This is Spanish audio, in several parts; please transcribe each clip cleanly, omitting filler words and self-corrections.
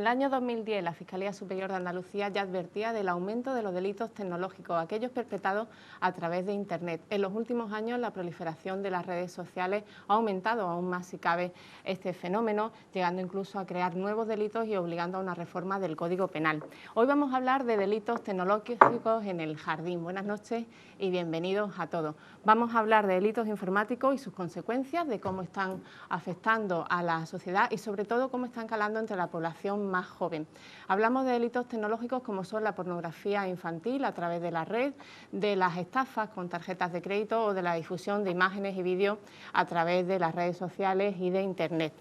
el año 2010 la Fiscalía Superior de Andalucía ya advertía del aumento de los delitos tecnológicos, aquellos perpetrados a través de Internet. En los últimos años la proliferación de las redes sociales ha aumentado aún más, si cabe, este fenómeno, llegando incluso a crear nuevos delitos y obligando a una reforma del Código Penal. Hoy vamos a hablar de delitos tecnológicos en el jardín. Buenas noches y bienvenidos a todos. Vamos a hablar de delitos informáticos y sus consecuencias, de cómo están afectando a la sociedad y sobre todo cómo están calando entre la población más joven. Hablamos de delitos tecnológicos como son la pornografía infantil a través de la red, de las estafas con tarjetas de crédito o de la difusión de imágenes y vídeos a través de las redes sociales y de Internet,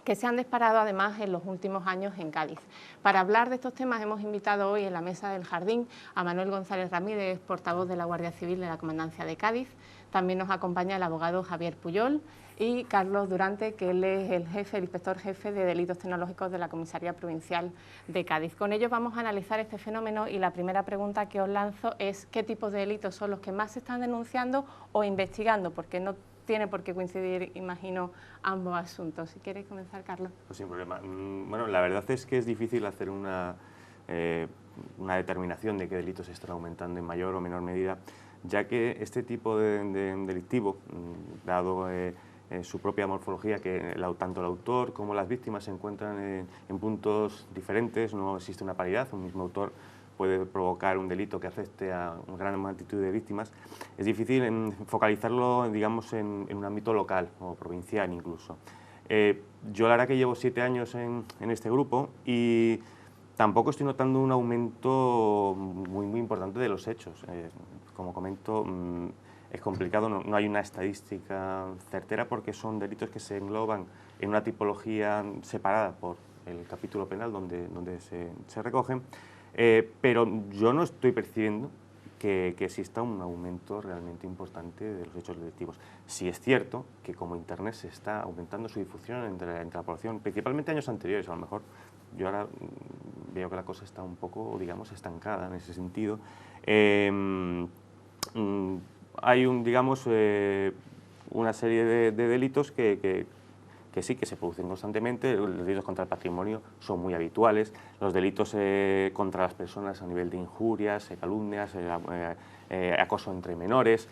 que se han disparado además en los últimos años en Cádiz. Para hablar de estos temas hemos invitado hoy en la mesa del jardín a Manuel González Ramírez, portavoz de la Guardia Civil de la Comandancia de Cádiz. También nos acompaña el abogado Javier Puyol y Carlos Durante, que él es el inspector jefe de delitos tecnológicos de la Comisaría Provincial de Cádiz. Con ellos vamos a analizar este fenómeno y la primera pregunta que os lanzo es ¿qué tipos de delitos son los que más se están denunciando o investigando? Porque no tiene por qué coincidir, imagino, ambos asuntos. Si queréis comenzar, Carlos. Pues sin problema. Bueno, la verdad es que es difícil hacer una determinación de qué delitos se están aumentando en mayor o menor medida, ya que este tipo de delictivo, dado su propia morfología, que tanto el autor como las víctimas se encuentran en puntos diferentes, no existe una paridad, un mismo autor puede provocar un delito que afecte a una gran multitud de víctimas, es difícil focalizarlo, digamos, en un ámbito local o provincial incluso. Yo la verdad que llevo 7 años en este grupo y tampoco estoy notando un aumento muy importante de los hechos. Como comento, es complicado, no hay una estadística certera porque son delitos que se engloban en una tipología separada por el capítulo penal donde se recogen. Pero yo no estoy percibiendo que exista un aumento realmente importante de los hechos delictivos. Sí es cierto que como Internet se está aumentando su difusión entre la población, principalmente años anteriores, a lo mejor yo ahora veo que la cosa está un poco, digamos, estancada en ese sentido. Hay una serie de delitos que sí, que se producen constantemente. Los delitos contra el patrimonio son muy habituales, los delitos contra las personas a nivel de injurias, calumnias, acoso entre menores,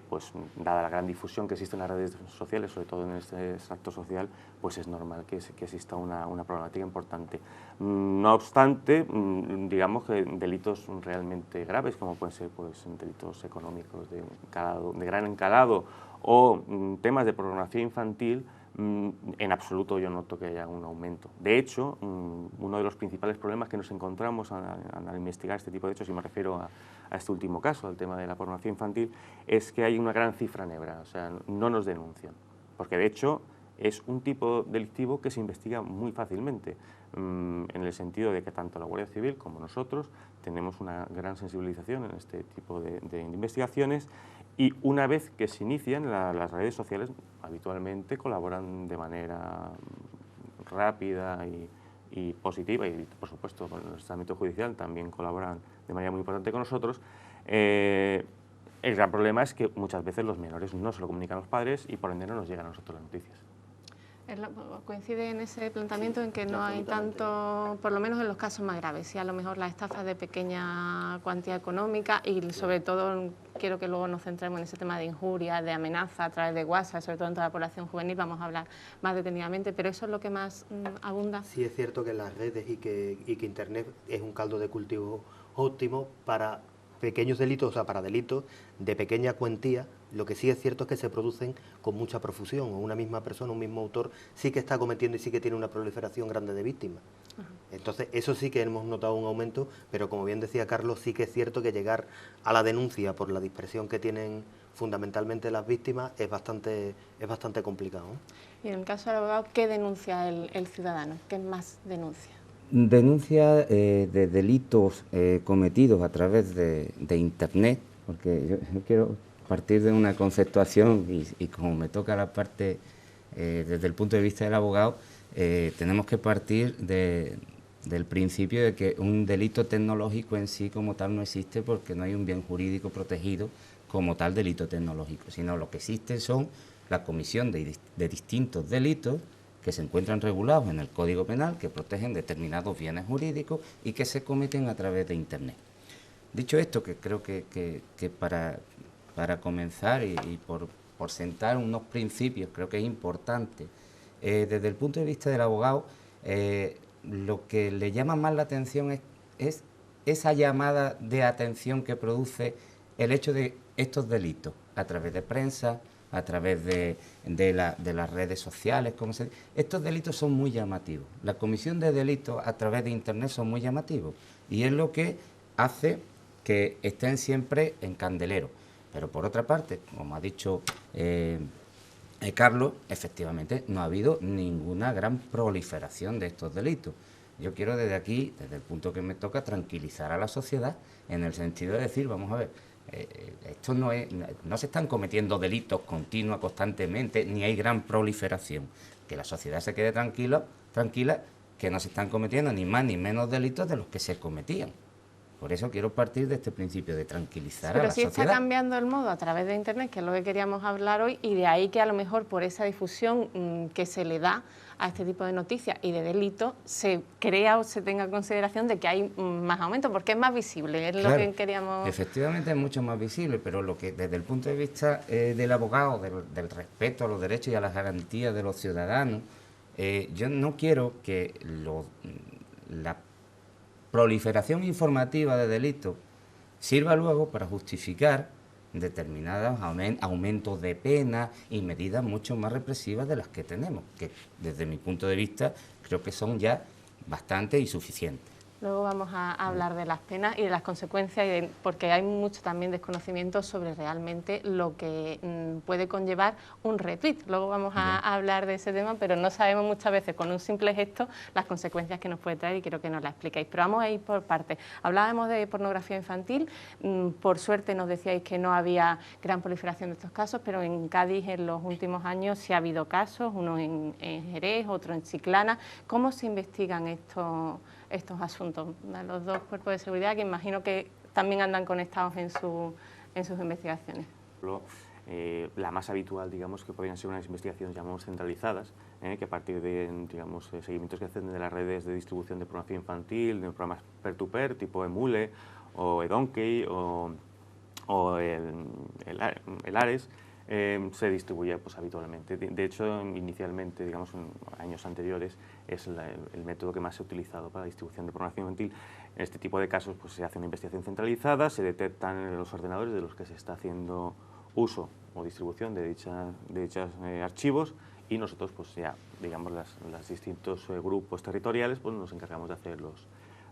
pues dada la gran difusión que existe en las redes sociales, sobre todo en este extracto social, pues es normal que exista una problemática importante. No obstante, digamos que delitos realmente graves, como pueden ser pues, delitos económicos de gran encalado o temas de pornografía infantil, en absoluto yo noto que haya un aumento. De hecho, uno de los principales problemas que nos encontramos al investigar este tipo de hechos, y me refiero a este último caso, al tema de la pornografía infantil, es que hay una gran cifra negra, o sea, no nos denuncian, porque de hecho es un tipo delictivo que se investiga muy fácilmente, en el sentido de que tanto la Guardia Civil como nosotros tenemos una gran sensibilización en este tipo de investigaciones. Y una vez que se inician, las redes sociales habitualmente colaboran de manera rápida y positiva, y por supuesto con el ámbito judicial también colaboran de manera muy importante con nosotros. El gran problema es que muchas veces los menores no se lo comunican a los padres y por ende no nos llegan a nosotros las noticias. Coincide en ese planteamiento en que no hay tanto, por lo menos en los casos más graves, sí, a lo mejor las estafas de pequeña cuantía económica y sobre todo quiero que luego nos centremos en ese tema de injuria, de amenaza a través de WhatsApp, sobre todo en toda la población juvenil, vamos a hablar más detenidamente, pero eso es lo que más abunda. Sí es cierto que las redes y que Internet es un caldo de cultivo óptimo para pequeños delitos, o sea, para delitos de pequeña cuantía. Lo que sí es cierto es que se producen con mucha profusión, o una misma persona, un mismo autor, sí que está cometiendo y sí que tiene una proliferación grande de víctimas. Entonces, eso sí que hemos notado un aumento, pero como bien decía Carlos, sí que es cierto que llegar a la denuncia por la dispersión que tienen fundamentalmente las víctimas es bastante complicado, ¿no? Y en el caso del abogado, ¿qué denuncia el ciudadano? ¿Qué más denuncia? Denuncia de delitos cometidos a través de Internet, porque yo quiero partir de una conceptuación y como me toca la parte desde el punto de vista del abogado, tenemos que partir del principio de que un delito tecnológico en sí como tal no existe porque no hay un bien jurídico protegido como tal delito tecnológico, sino lo que existe son la comisión de distintos delitos que se encuentran regulados en el Código Penal, que protegen determinados bienes jurídicos y que se cometen a través de Internet. Dicho esto, que creo que para comenzar y por sentar unos principios, creo que es importante, desde el punto de vista del abogado, lo que le llama más la atención es esa llamada de atención que produce el hecho de estos delitos, a través de prensa, a través de las redes sociales, estos delitos son muy llamativos. La comisión de delitos a través de Internet son muy llamativos y es lo que hace que estén siempre en candelero. Pero por otra parte, como ha dicho Carlos, efectivamente no ha habido ninguna gran proliferación de estos delitos. Yo quiero desde aquí, desde el punto que me toca, tranquilizar a la sociedad en el sentido de decir, vamos a ver, esto no se están cometiendo delitos continuos, constantemente, ni hay gran proliferación. Que la sociedad se quede tranquila, que no se están cometiendo ni más ni menos delitos de los que se cometían. Por eso quiero partir de este principio de tranquilizar a la sociedad. Pero sí está cambiando el modo a través de Internet, que es lo que queríamos hablar hoy, y de ahí que a lo mejor por esa difusión que se le da a este tipo de noticias y de delitos, se crea o se tenga en consideración de que hay más aumento, porque es más visible, es lo que queríamos... Efectivamente es mucho más visible, pero lo que desde el punto de vista del abogado, del respeto a los derechos y a las garantías de los ciudadanos, yo no quiero que la proliferación informativa de delitos sirva luego para justificar determinados aumentos de pena y medidas mucho más represivas de las que tenemos, que desde mi punto de vista creo que son ya bastante y suficientes. Luego vamos a hablar de las penas y de las consecuencias, porque hay mucho también desconocimiento sobre realmente lo que puede conllevar un retweet. Luego vamos a hablar de ese tema, pero no sabemos muchas veces con un simple gesto las consecuencias que nos puede traer y quiero que nos las expliquéis. Pero vamos a ir por partes. Hablábamos de pornografía infantil, por suerte nos decíais que no había gran proliferación de estos casos, pero en Cádiz en los últimos años sí ha habido casos, uno en Jerez, otro en Chiclana. ¿Cómo se investigan estos asuntos? Los dos cuerpos de seguridad, que imagino que también andan conectados en sus investigaciones. La más habitual, digamos, que podrían ser unas investigaciones, llamamos, centralizadas, que a partir de, digamos, seguimientos que hacen de las redes de distribución de pornografía infantil, de programas peer-to-peer, tipo Emule, o eDonkey, o el Ares, se distribuye pues, habitualmente. De hecho, inicialmente, digamos, en años anteriores, es el método que más se ha utilizado para la distribución de pornografía infantil. En este tipo de casos pues, se hace una investigación centralizada, se detectan los ordenadores de los que se está haciendo uso o distribución de dichos archivos y nosotros, pues ya, digamos, los distintos grupos territoriales, pues nos encargamos de hacer los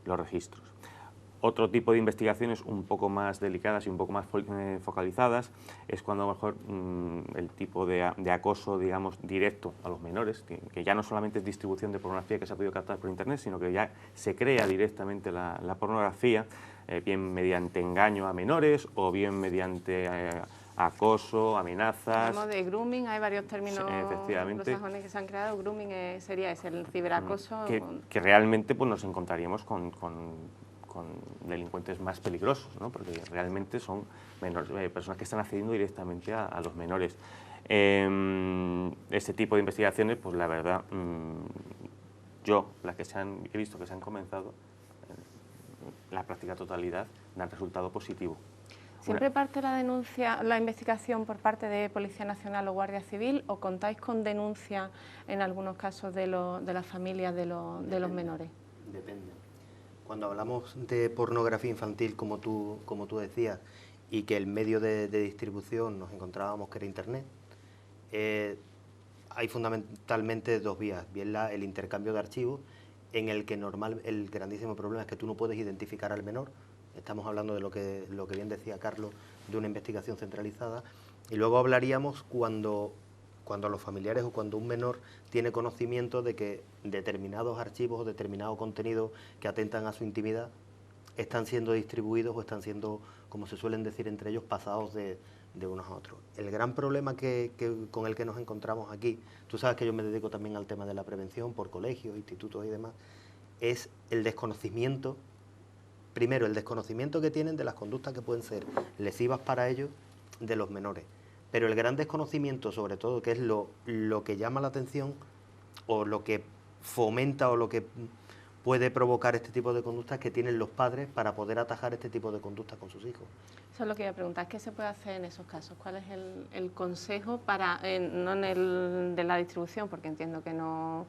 registros. Otro tipo de investigaciones un poco más delicadas y un poco más focalizadas es cuando a lo mejor el tipo de acoso, digamos, directo a los menores, que ya no solamente es distribución de pornografía que se ha podido captar por Internet, sino que ya se crea directamente la pornografía, bien mediante engaño a menores o bien mediante acoso, amenazas. Hablamos de grooming, hay varios términos anglosajones que se han creado. Grooming sería el ciberacoso. Que realmente pues, nos encontraríamos con delincuentes más peligrosos, ¿no? Porque realmente son personas que están accediendo directamente a los menores. Este tipo de investigaciones, pues la verdad, las que he visto que se han comenzado, la práctica totalidad dan resultado positivo. ¿Siempre parte la investigación por parte de Policía Nacional o Guardia Civil o contáis con denuncia en algunos casos de las familias de los menores? Depende. Cuando hablamos de pornografía infantil, como tú decías, y que el medio de distribución nos encontrábamos que era Internet, hay fundamentalmente dos vías. Bien el intercambio de archivos, en el que el grandísimo problema es que tú no puedes identificar al menor. Estamos hablando de lo que bien decía Carlos, de una investigación centralizada. Y luego hablaríamos cuando los familiares o cuando un menor tiene conocimiento de que determinados archivos o determinados contenidos que atentan a su intimidad están siendo distribuidos o están siendo, como se suelen decir entre ellos, pasados de unos a otros. El gran problema con el que nos encontramos aquí, tú sabes que yo me dedico también al tema de la prevención por colegios, institutos y demás, es el desconocimiento, primero el desconocimiento que tienen de las conductas que pueden ser lesivas para ellos de los menores. Pero el gran desconocimiento, sobre todo, que es lo que llama la atención, o lo que fomenta o lo que puede provocar este tipo de conductas que tienen los padres para poder atajar este tipo de conductas con sus hijos. Eso es lo que iba a preguntar, ¿qué se puede hacer en esos casos? ¿Cuál es el consejo para, no en el de la distribución, porque entiendo que no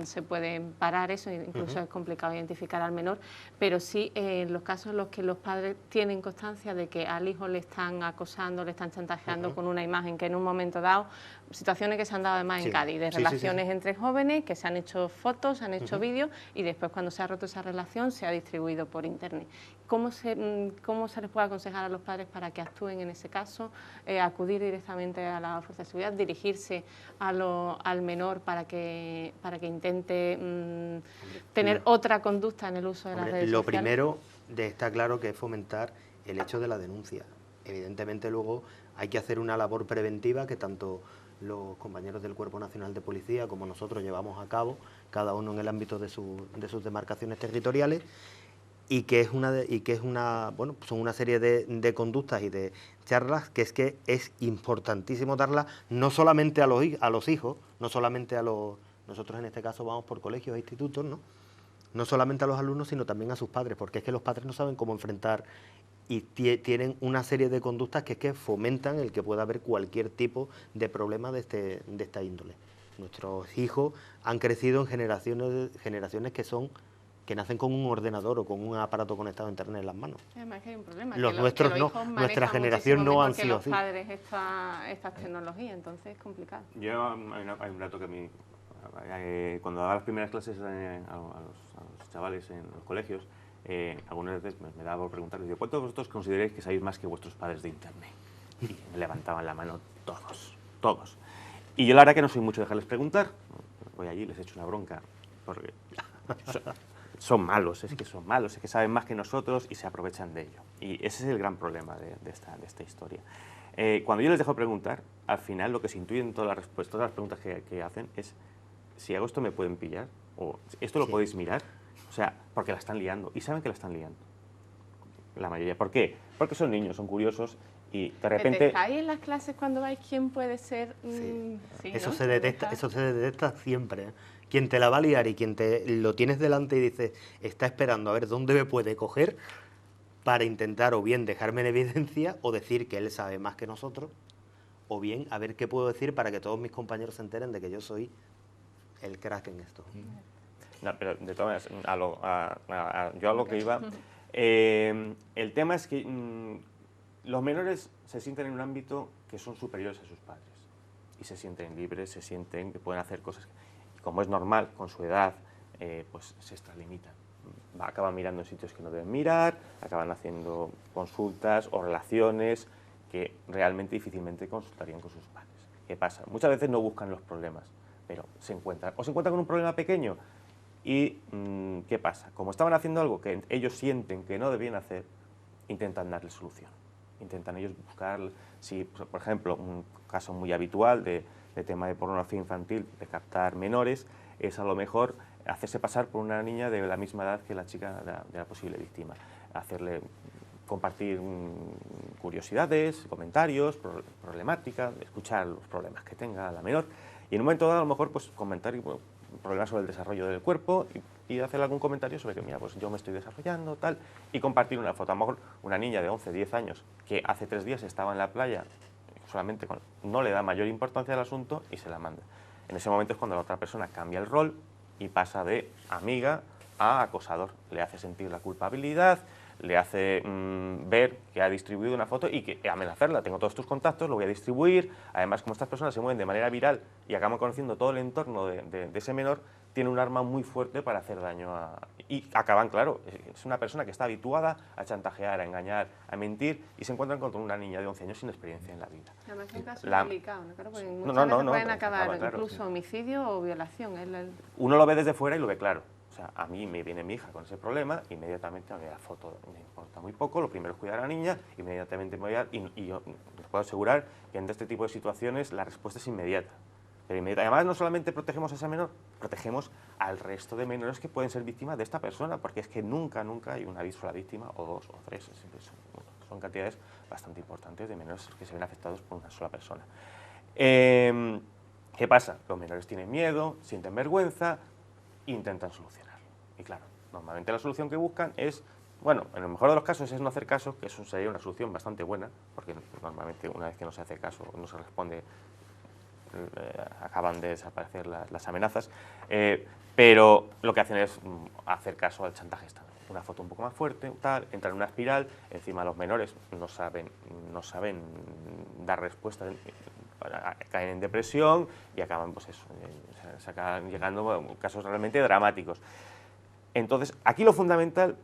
se puede parar eso, incluso es complicado identificar al menor, pero sí en los casos en los que los padres tienen constancia de que al hijo le están acosando, le están chantajeando con una imagen que en un momento dado, situaciones que se han dado además en Cádiz, de relaciones entre jóvenes, que se han hecho fotos, se han hecho vídeos y después cuando se ha roto esa relación se ha distribuido por internet. ¿Cómo se les puede aconsejar a los padres para que actúen en ese caso? Acudir directamente a la fuerza de seguridad, dirigirse al menor para que intente tener otra conducta en el uso de las redes sociales. Lo primero está claro que es fomentar el hecho de la denuncia. Evidentemente luego hay que hacer una labor preventiva que tanto los compañeros del Cuerpo Nacional de Policía como nosotros llevamos a cabo, cada uno en el ámbito de sus demarcaciones territoriales, y que son una serie de conductas y de charlas que es importantísimo darlas no solamente a los hijos, no solamente a los... Nosotros en este caso vamos por colegios e institutos, ¿no? No solamente a los alumnos, sino también a sus padres, porque es que los padres no saben cómo enfrentar y tienen una serie de conductas que fomentan el que pueda haber cualquier tipo de problema de esta índole. Nuestros hijos han crecido en generaciones que nacen con un ordenador o con un aparato conectado a internet en las manos. Además que hay un problema. Los nuestros no, nuestra generación no han sido así. Los padres estas tecnologías, entonces es complicado. Hay un dato que a mí, cuando daba las primeras clases a los chavales en los colegios, algunas veces me daba por preguntarles, digo, ¿cuántos de vosotros consideráis que sabéis más que vuestros padres de internet? Y me levantaban la mano todos. Y yo la verdad que no soy mucho de dejarles preguntar, voy allí, les echo una bronca, porque son malos, es que saben más que nosotros y se aprovechan de ello. Y ese es el gran problema de esta historia. Cuando yo les dejo preguntar, al final lo que se intuye en todas las respuestas, todas las preguntas que hacen es, si hago esto me pueden pillar, o esto lo podéis mirar, o sea, porque la están liando, y saben que la están liando, la mayoría. ¿Por qué? Porque son niños, son curiosos, y de repente... ¿Detectáis en las clases cuando vais quién puede ser? Sí, ¿no? Eso se detecta siempre, ¿eh? Quien te la va a liar y quien te lo tienes delante y dices, está esperando a ver dónde me puede coger para intentar o bien dejarme en evidencia o decir que él sabe más que nosotros, o bien a ver qué puedo decir para que todos mis compañeros se enteren de que yo soy el crack en esto. No, pero de todas maneras, yo a lo que iba, el tema es que los menores se sienten en un ámbito que son superiores a sus padres y se sienten libres, se sienten que pueden hacer cosas, y como es normal, con su edad, pues se extralimitan. Acaban mirando en sitios que no deben mirar, acaban haciendo consultas o relaciones que realmente difícilmente consultarían con sus padres. ¿Qué pasa? Muchas veces no buscan los problemas, pero se encuentran con un problema pequeño y ¿qué pasa? Como estaban haciendo algo que ellos sienten que no debían hacer, intentan darle solución. Intentan ellos buscar, si por ejemplo, un caso muy habitual de tema de pornografía infantil, de captar menores, es a lo mejor hacerse pasar por una niña de la misma edad que la chica de la posible víctima, compartir curiosidades, comentarios, problemática, escuchar los problemas que tenga la menor y en un momento dado a lo mejor pues comentar problemas sobre el desarrollo del cuerpo y hacer algún comentario sobre que mira, pues yo me estoy desarrollando, tal, y compartir una foto. A lo mejor una niña de 11, 10 años que hace 3 días estaba en la playa, solamente no le da mayor importancia al asunto y se la manda. En ese momento es cuando la otra persona cambia el rol y pasa de amiga a acosador. Le hace sentir la culpabilidad, le hace ver que ha distribuido una foto y que amenazarla. Tengo todos tus contactos, lo voy a distribuir. Además, como estas personas se mueven de manera viral y acaban conociendo todo el entorno de ese menor, tiene un arma muy fuerte para hacer daño y acaban, claro, es una persona que está habituada a chantajear, a engañar, a mentir y se encuentran con una niña de 11 años sin experiencia en la vida. Además es un caso delicado, ¿no? Claro, porque muchas veces pueden acabar claro, incluso homicidio o violación. Uno lo ve desde fuera y lo ve claro. O sea, a mí me viene mi hija con ese problema, inmediatamente me da la foto, me importa muy poco, lo primero es cuidar a la niña, inmediatamente me voy a... Y yo les puedo asegurar que en este tipo de situaciones la respuesta es inmediata. Pero además no solamente protegemos a esa menor, protegemos al resto de menores que pueden ser víctimas de esta persona, porque es que nunca hay un aviso a la víctima, o 2 o 3, son cantidades bastante importantes de menores que se ven afectados por una sola persona. ¿Qué ¿Qué pasa? Los menores tienen miedo, sienten vergüenza, intentan solucionarlo. Y claro, normalmente la solución que buscan es, bueno, en el mejor de los casos es no hacer caso, que eso sería una solución bastante buena, porque normalmente una vez que no se hace caso, no se responde, acaban de desaparecer las amenazas, pero lo que hacen es hacer caso al chantaje estándar. Una foto un poco más fuerte, tal, entran en una espiral, encima los menores no saben dar respuesta, caen en depresión y acaban, pues eso, se acaban llegando a casos realmente dramáticos. Entonces, aquí lo fundamental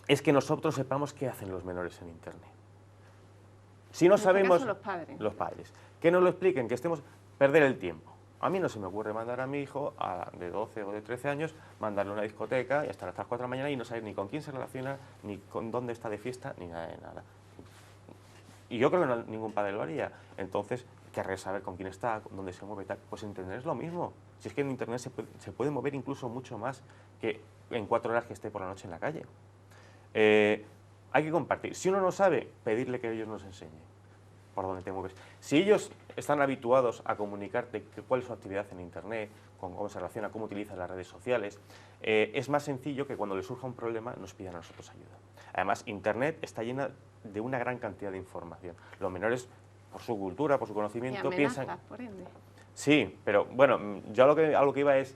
es que nosotros sepamos qué hacen los menores en Internet. Si no sabemos, los padres, que nos lo expliquen, que estemos, perder el tiempo. A mí no se me ocurre mandar a mi hijo de 12 o de 13 años, mandarle a una discoteca y estar hasta las 4 de la mañana y no saber ni con quién se relaciona, ni con dónde está de fiesta, ni nada de nada. Y yo creo que ningún padre lo haría. Entonces, querré saber con quién está, dónde se mueve y tal. Pues Internet es lo mismo. Si es que en Internet se puede mover incluso mucho más que en 4 horas que esté por la noche en la calle. Hay que compartir. Si uno no sabe, pedirle que ellos nos enseñen por dónde te mueves. Si ellos están habituados a comunicarte cuál es su actividad en Internet, cómo se relaciona, cómo utilizan las redes sociales, es más sencillo que cuando les surja un problema nos pidan a nosotros ayuda. Además, Internet está llena de una gran cantidad de información. Los menores, por su cultura, por su conocimiento, piensan... por ende. Sí, pero bueno, yo a lo que iba es...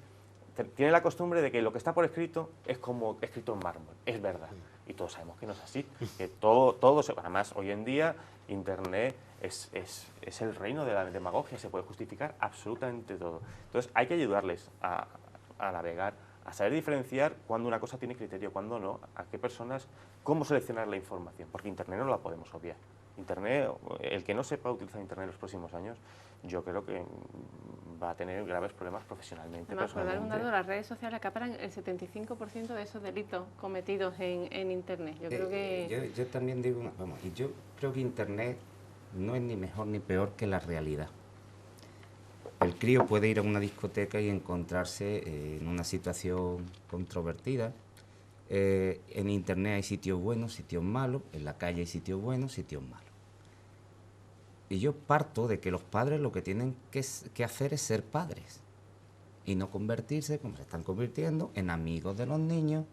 Tiene la costumbre de que lo que está por escrito es como escrito en mármol, es verdad. Y todos sabemos que no es así. Que además, hoy en día, Internet es el reino de la demagogia, se puede justificar absolutamente todo. Entonces, hay que ayudarles a navegar, a saber diferenciar cuándo una cosa tiene criterio, cuándo no, a qué personas, cómo seleccionar la información, porque Internet no la podemos obviar. Internet, el que no sepa utilizar Internet en los próximos años, yo creo que va a tener graves problemas profesionalmente. Además, por dar un dato, las redes sociales acaparan el 75% de esos delitos cometidos en Internet. Yo creo que... Yo también digo, y yo creo que Internet no es ni mejor ni peor que la realidad. El crío puede ir a una discoteca y encontrarse en una situación controvertida. En Internet hay sitios buenos, sitios malos, en la calle hay sitios buenos, sitios malos. Y yo parto de que los padres lo que tienen que hacer es ser padres y no convertirse, como se están convirtiendo, en amigos de los niños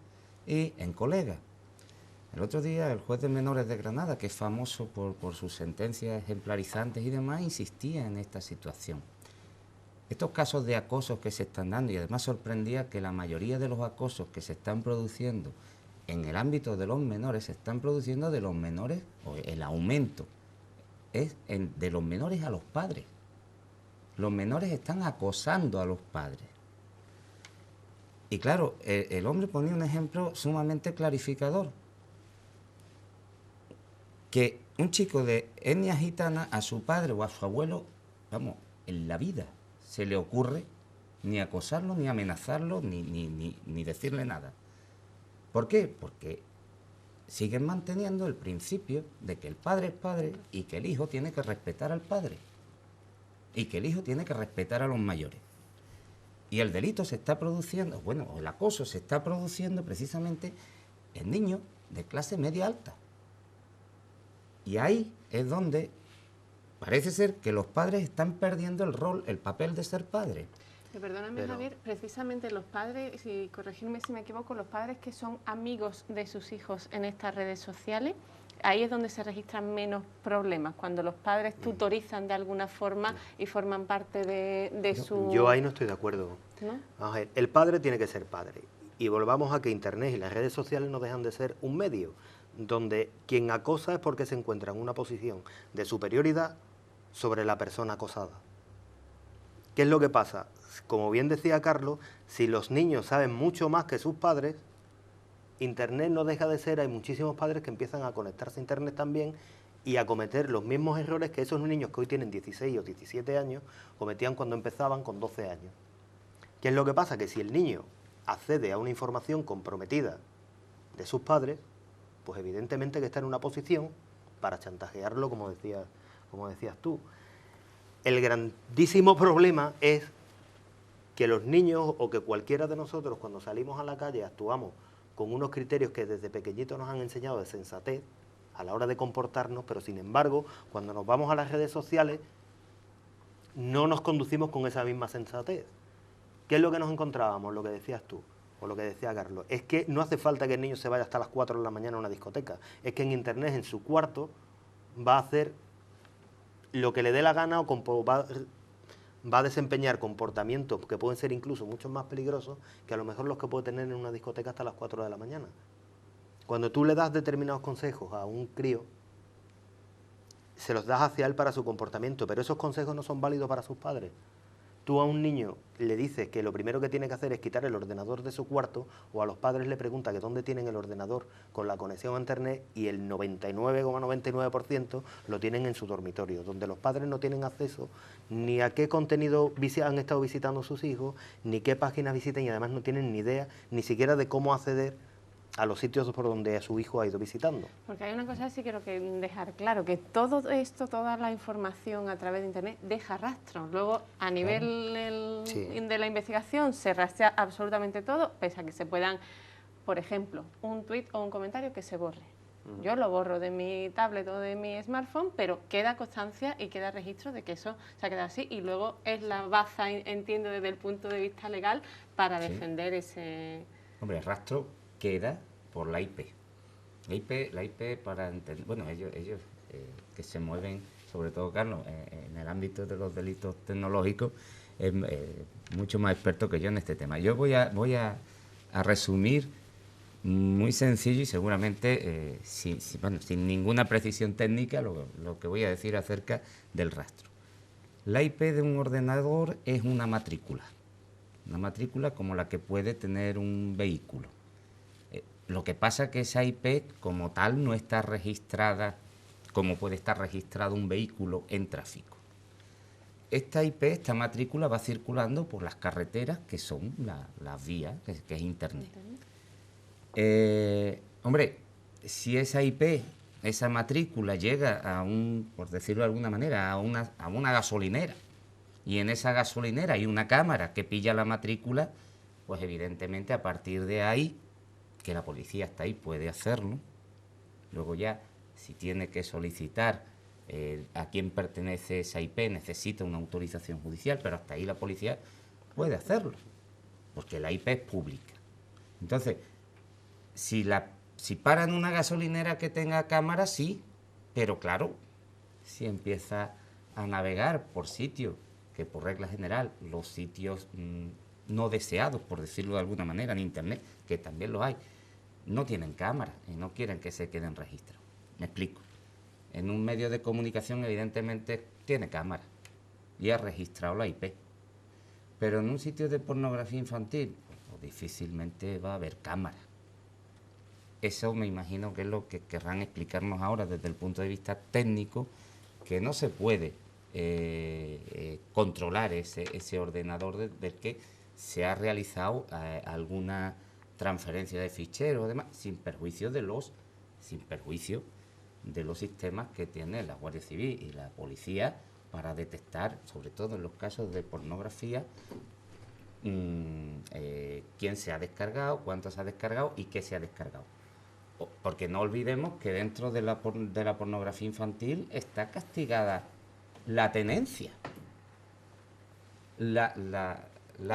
y en colegas. El otro día el juez de menores de Granada, que es famoso por sus sentencias ejemplarizantes y demás, insistía en esta situación. Estos casos de acosos que se están dando, y además sorprendía que la mayoría de los acosos que se están produciendo en el ámbito de los menores se están produciendo de los menores, o el aumento es de los menores a los padres. Los menores están acosando a los padres. Y claro, el hombre ponía un ejemplo sumamente clarificador. Que un chico de etnia gitana a su padre o a su abuelo, vamos, en la vida se le ocurre ni acosarlo, ni amenazarlo, ni decirle nada. ¿Por qué? Porque siguen manteniendo el principio de que el padre es padre y que el hijo tiene que respetar al padre y que el hijo tiene que respetar a los mayores. Y el delito se está produciendo, bueno, el acoso se está produciendo precisamente en niños de clase media alta. Y ahí es donde parece ser que los padres están perdiendo el papel de ser padres. Perdóname, Javier, precisamente los padres, y corregirme si me equivoco, los padres que son amigos de sus hijos en estas redes sociales, ahí es donde se registran menos problemas, cuando los padres tutorizan de alguna forma y forman parte de su... Yo ahí no estoy de acuerdo. ¿No? Vamos a ver, el padre tiene que ser padre. Y volvamos a que Internet y las redes sociales no dejan de ser un medio, donde quien acosa es porque se encuentra en una posición de superioridad sobre la persona acosada. ¿Qué es lo que pasa? Como bien decía Carlos, si los niños saben mucho más que sus padres, Internet no deja de ser, hay muchísimos padres que empiezan a conectarse a Internet también y a cometer los mismos errores que esos niños que hoy tienen 16 o 17 años cometían cuando empezaban con 12 años. ¿Qué es lo que pasa? Que si el niño accede a una información comprometida de sus padres, pues evidentemente que está en una posición para chantajearlo, como decías tú. El grandísimo problema es que los niños o que cualquiera de nosotros cuando salimos a la calle actuamos con unos criterios que desde pequeñitos nos han enseñado de sensatez a la hora de comportarnos, pero sin embargo, cuando nos vamos a las redes sociales, no nos conducimos con esa misma sensatez. ¿Qué es lo que nos encontrábamos? Lo que decías tú, o lo que decía Carlos. Es que no hace falta que el niño se vaya hasta las 4 de la mañana a una discoteca. Es que en Internet, en su cuarto, va a hacer lo que le dé la gana o va a desempeñar comportamientos que pueden ser incluso mucho más peligrosos que a lo mejor los que puede tener en una discoteca hasta las 4 de la mañana. Cuando tú le das determinados consejos a un crío, se los das hacia él para su comportamiento, pero esos consejos no son válidos para sus padres. Tú a un niño le dices que lo primero que tiene que hacer es quitar el ordenador de su cuarto, o a los padres le pregunta que dónde tienen el ordenador con la conexión a internet, y el 99,99% lo tienen en su dormitorio, donde los padres no tienen acceso ni a qué contenido han estado visitando sus hijos, ni qué páginas visiten, y además no tienen ni idea ni siquiera de cómo acceder a los sitios por donde su hijo ha ido visitando. Porque hay una cosa que sí quiero dejar claro, que todo esto, toda la información a través de Internet deja rastros. Luego, a nivel de la investigación, se rastrea absolutamente todo, pese a que se puedan, por ejemplo, un tuit o un comentario que se borre. Yo lo borro de mi tablet o de mi smartphone, pero queda constancia y queda registro de que eso se ha quedado así, y luego es la baza, entiendo, desde el punto de vista legal, para defender ese... Hombre, el rastro queda por la IP. La IP para entender, bueno, ellos que se mueven, sobre todo Carlos, en el ámbito de los delitos tecnológicos, es mucho más experto que yo en este tema. Yo voy a resumir muy sencillo y seguramente sin ninguna precisión técnica lo que voy a decir acerca del rastro. La IP de un ordenador es una matrícula como la que puede tener un vehículo. Lo que pasa es que esa IP como tal no está registrada como puede estar registrado un vehículo en tráfico. Esta IP, esta matrícula, va circulando por las carreteras que son las vías, que es Internet. Hombre, si esa IP, esa matrícula llega a por decirlo de alguna manera, a una gasolinera, y en esa gasolinera hay una cámara que pilla la matrícula, pues evidentemente a partir de ahí, que la policía está ahí, puede hacerlo. Luego ya, si tiene que solicitar a quién pertenece esa IP, necesita una autorización judicial, pero hasta ahí la policía puede hacerlo, porque la IP es pública. Entonces, si paran una gasolinera que tenga cámara, sí, pero claro, si empieza a navegar por sitios que por regla general, los sitios no deseados, por decirlo de alguna manera, en Internet, que también los hay, no tienen cámara y no quieren que se queden registrados. Me explico. En un medio de comunicación, evidentemente, tiene cámara y ha registrado la IP. Pero en un sitio de pornografía infantil, pues, difícilmente va a haber cámara. Eso me imagino que es lo que querrán explicarnos ahora desde el punto de vista técnico, que no se puede controlar ese ordenador del que se ha realizado alguna transferencia de ficheros, además, sin perjuicio de los sistemas que tiene la Guardia Civil y la policía para detectar, sobre todo en los casos de pornografía, quién se ha descargado, cuánto se ha descargado y qué se ha descargado. Porque no olvidemos que dentro de la pornografía infantil está castigada la tenencia. La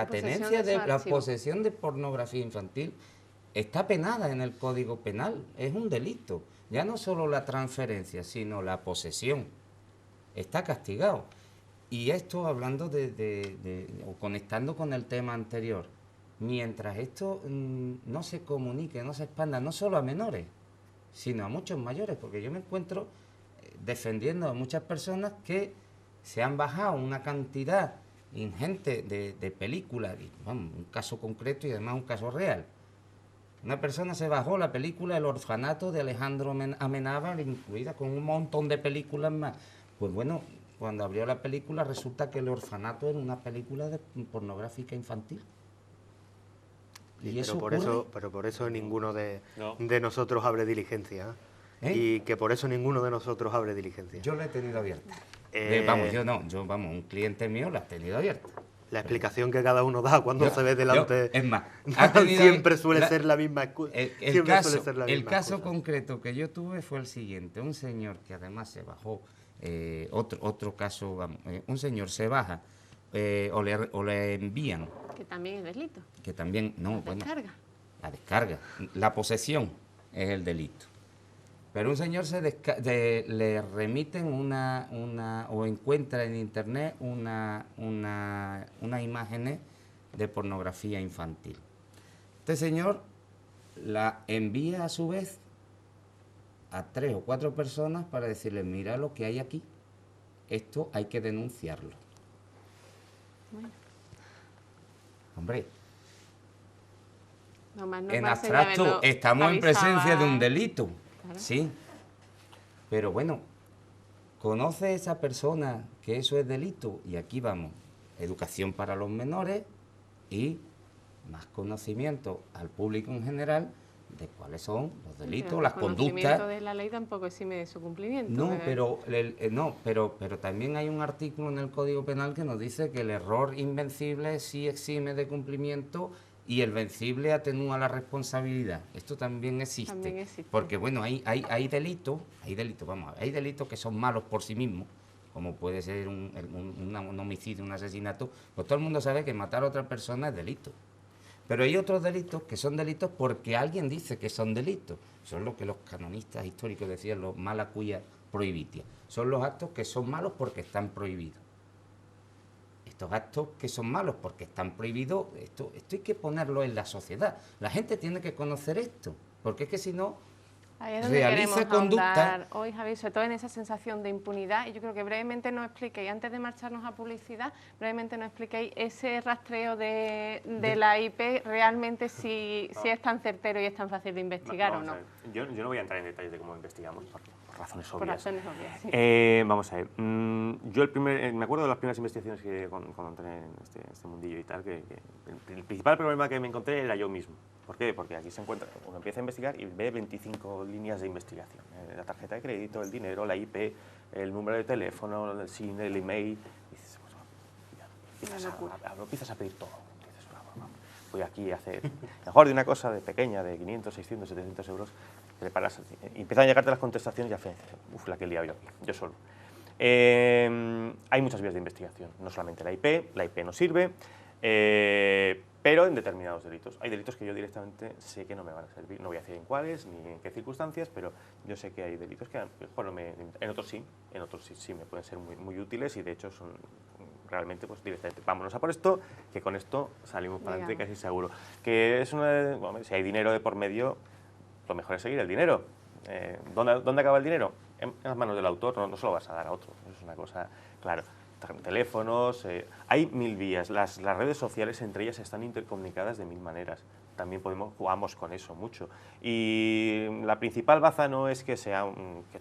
tenencia de la posesión de pornografía infantil está penada en el Código Penal, es un delito. Ya no solo la transferencia, sino la posesión. Está castigado. Y esto, hablando o conectando con el tema anterior, mientras esto no se comunique, no se expanda, no solo a menores, sino a muchos mayores, porque yo me encuentro defendiendo a muchas personas que se han bajado una cantidad ingente de películas, y, vamos, un caso concreto y además un caso real. Una persona se bajó la película El orfanato de Alejandro Amenábar, incluida con un montón de películas más. Pues bueno, cuando abrió la película resulta que El orfanato era una película pornográfica infantil. Pero por eso ninguno de nosotros abre diligencia. Y que por eso ninguno de nosotros abre diligencia. Yo la he tenido abierta. Un cliente mío la ha tenido abierta. La explicación que cada uno da cuando se ve delante es más, siempre suele ser la misma excusa. El caso concreto que yo tuve fue el siguiente. Un señor que además se bajó Otro caso, vamos, un señor se baja o le envían. Que también es delito. Que también, no, La bueno. descarga. La descarga. La posesión es el delito. Pero un señor le remiten o encuentra en internet unas imágenes de pornografía infantil. Este señor la envía a su vez a 3 o 4 personas para decirles, mira lo que hay aquí, esto hay que denunciarlo. Bueno. Hombre, No en parece ya abstracto haberlo estamos en presencia de un avisado. delito, Claro. sí, pero bueno, conoce esa persona que eso es delito y aquí vamos, educación para los menores y más conocimiento al público en general de cuáles son los delitos, Pero las el conocimiento conductas. de la ley tampoco exime de su cumplimiento. No, pero también hay un artículo en el Código Penal que nos dice que el error invencible sí exime de cumplimiento y el vencible atenúa la responsabilidad. Esto también existe. También existe. Porque bueno, hay delitos, hay delitos que son malos por sí mismos, como puede ser un homicidio, un asesinato, pues todo el mundo sabe que matar a otra persona es delito. Pero hay otros delitos que son delitos porque alguien dice que son delitos. Son lo que los canonistas históricos decían, los mala cuia prohibitia. Son los actos que son malos porque están prohibidos. Estos actos que son malos porque están prohibidos, esto hay que ponerlo en la sociedad. La gente tiene que conocer esto, porque es que si no, Ahí es donde realiza queremos conducta. ahondar hoy, Javier, sobre todo en esa sensación de impunidad. Y yo creo que brevemente nos expliquéis, antes de marcharnos a publicidad, brevemente nos expliquéis ese rastreo de la IP, realmente si es tan certero y es tan fácil de investigar o no. Yo no voy a entrar en detalles de cómo investigamos, por razones obvias. Por razones obvias, sí. Vamos a ver, yo me acuerdo de las primeras investigaciones que cuando entré en este mundillo y tal, que el principal problema que me encontré era yo mismo. ¿Por qué? Porque aquí se encuentra, uno empieza a investigar y ve 25 líneas de investigación. La tarjeta de crédito, el dinero, la IP, el número de teléfono, el SIN, el email. Y dices, pues, empiezas a pedir todo. Dices, voy aquí a hacer, mejor de una cosa de pequeña, de 500, 600, 700 euros, preparas, y empiezan a llegarte las contestaciones y al final dices, la que he liado yo aquí, yo solo. Hay muchas vías de investigación, no solamente la IP no sirve, pero en determinados delitos. Hay delitos que yo directamente sé que no me van a servir, no voy a decir en cuáles ni en qué circunstancias, pero yo sé que hay delitos que en otros sí me pueden ser muy, muy útiles y de hecho son realmente pues directamente vámonos a por esto, que con esto salimos para adelante casi seguro. Que es si hay dinero de por medio, lo mejor es seguir el dinero. ¿Dónde acaba el dinero? En las manos del autor, no se lo vas a dar a otro, eso es una cosa, claro. Teléfonos, hay 1000 vías, las redes sociales entre ellas están intercomunicadas de 1000 maneras, también jugamos con eso mucho y la principal baza no es que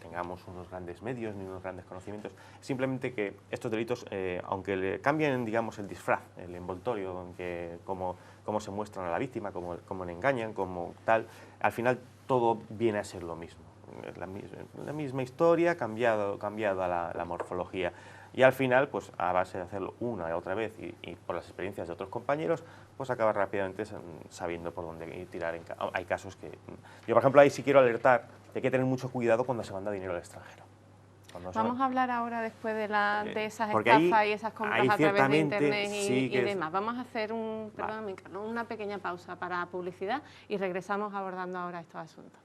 tengamos unos grandes medios ni unos grandes conocimientos, simplemente que estos delitos, aunque le cambien digamos el disfraz, el envoltorio, cómo se muestran a la víctima, cómo le engañan, como tal, al final todo viene a ser lo mismo, la misma historia cambiado a la morfología. Y al final, pues a base de hacerlo una y otra vez y por las experiencias de otros compañeros, pues acabas rápidamente sabiendo por dónde tirar. Hay casos que... Yo, por ejemplo, ahí sí quiero alertar que hay que tener mucho cuidado cuando se manda dinero al extranjero. Vamos a hablar ahora después de esas porque estafas y esas compras a través de internet sí y demás. Vamos a hacer una pequeña pausa para publicidad y regresamos abordando ahora estos asuntos.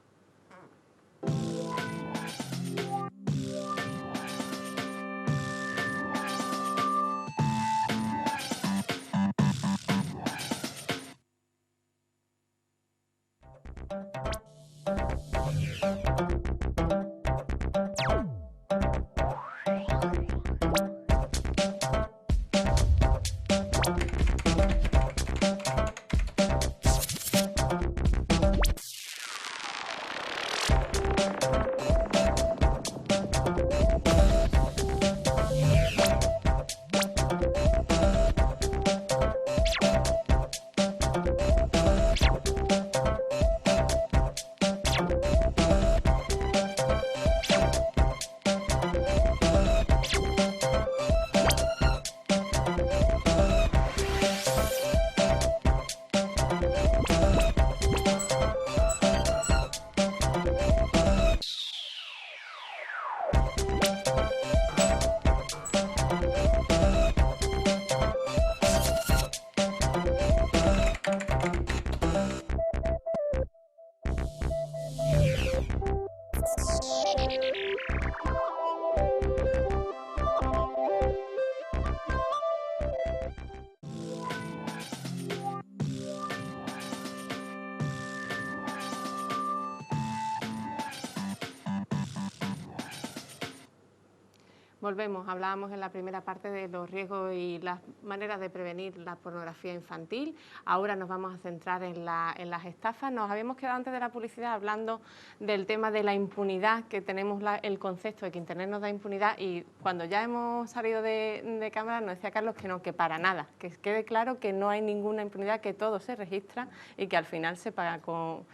Volvemos, hablábamos en la primera parte de los riesgos y las maneras de prevenir la pornografía infantil. Ahora nos vamos a centrar en las estafas. Nos habíamos quedado antes de la publicidad hablando del tema de la impunidad, que tenemos el concepto de que Internet nos da impunidad, y cuando ya hemos salido de cámara nos decía Carlos que no, que para nada, que quede claro que no hay ninguna impunidad, que todo se registra y que al final se paga con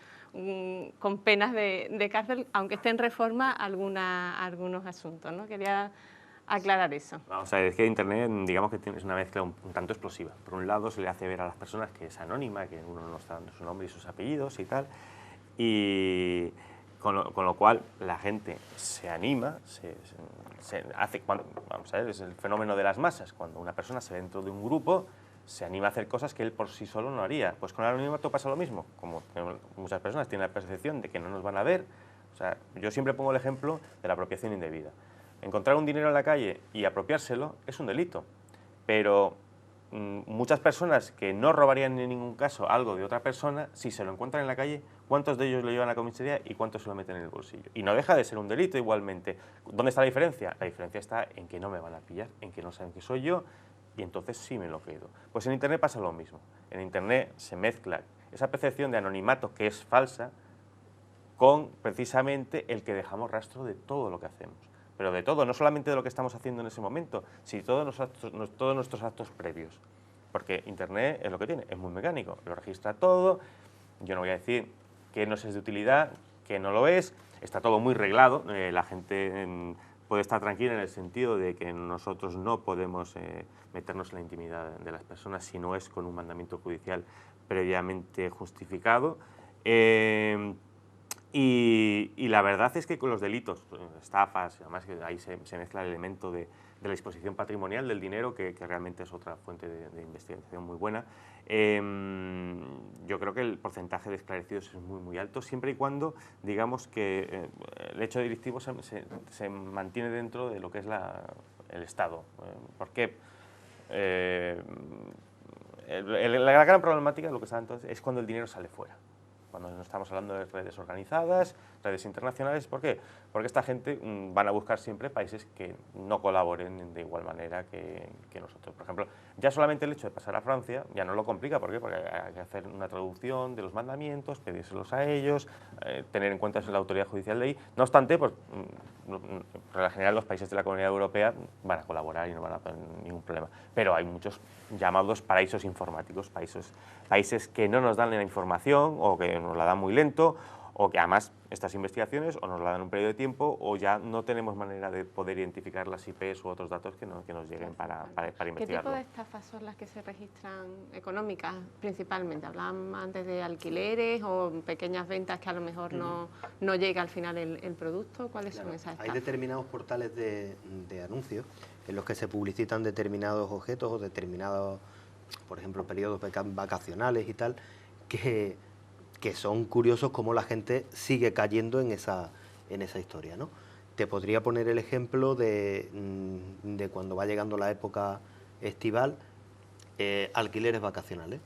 penas de cárcel, aunque esté en reforma algunos asuntos, ¿no? Quería aclarar eso. Vamos a ver, es que Internet, digamos que es una mezcla un tanto explosiva. Por un lado, se le hace ver a las personas que es anónima, que uno no está dando su nombre y sus apellidos y tal, y con lo cual la gente se anima, se hace, vamos a ver, es el fenómeno de las masas. Cuando una persona se ve dentro de un grupo, se anima a hacer cosas que él por sí solo no haría. Pues con el anonimato pasa lo mismo, como muchas personas tienen la percepción de que no nos van a ver. O sea, yo siempre pongo el ejemplo de la apropiación indebida. Encontrar un dinero en la calle y apropiárselo es un delito, pero muchas personas que no robarían en ningún caso algo de otra persona, si se lo encuentran en la calle, ¿cuántos de ellos lo llevan a la comisaría y cuántos se lo meten en el bolsillo? Y no deja de ser un delito igualmente. ¿Dónde está la diferencia? La diferencia está en que no me van a pillar, en que no saben que soy yo, y entonces sí me lo quedo. Pues en Internet pasa lo mismo. En Internet se mezcla esa percepción de anonimato, que es falsa, con precisamente el que dejamos rastro de todo lo que hacemos. Pero de todo, no solamente de lo que estamos haciendo en ese momento, sino todos nuestros actos previos. Porque Internet es lo que tiene, es muy mecánico, lo registra todo. Yo no voy a decir que no es de utilidad, que no lo es, está todo muy reglado, la gente puede estar tranquila en el sentido de que nosotros no podemos meternos en la intimidad de las personas si no es con un mandamiento judicial previamente justificado. Y la verdad es que con los delitos, estafas, además que ahí se mezcla el elemento de la disposición patrimonial del dinero, que realmente es otra fuente de investigación muy buena, yo creo que el porcentaje de esclarecidos es muy alto, siempre y cuando, digamos, que el hecho delictivo se mantiene dentro de lo que es el Estado. ¿Por qué? La gran problemática, lo que está entonces, es cuando el dinero sale fuera. Cuando no estamos hablando de redes organizadas, redes internacionales. ¿Por qué? Porque esta gente van a buscar siempre países que no colaboren de igual manera que nosotros. Por ejemplo, ya solamente el hecho de pasar a Francia ya no lo complica. ¿Por qué? Porque hay que hacer una traducción de los mandamientos, pedírselos a ellos, tener en cuenta la autoridad judicial de ahí. No obstante, pues, por la general los países de la Comunidad Europea van a colaborar y no van a tener ningún problema. Pero hay muchos llamados paraísos informáticos, países que no nos dan la información o que nos la dan muy lento, o que además estas investigaciones o nos la dan un periodo de tiempo o ya no tenemos manera de poder identificar las IPs u otros datos que nos lleguen para investigarlo. ¿Qué tipo de estafas son las que se registran económicas principalmente? Hablábamos antes de alquileres o pequeñas ventas que a lo mejor no llega al final el producto. ¿Cuáles son esas estafas? Hay determinados portales de anuncios en los que se publicitan determinados objetos o determinados, por ejemplo, periodos vacacionales y tal, que son curiosos cómo la gente sigue cayendo en esa historia, ¿no? Te podría poner el ejemplo de cuando va llegando la época estival, alquileres vacacionales.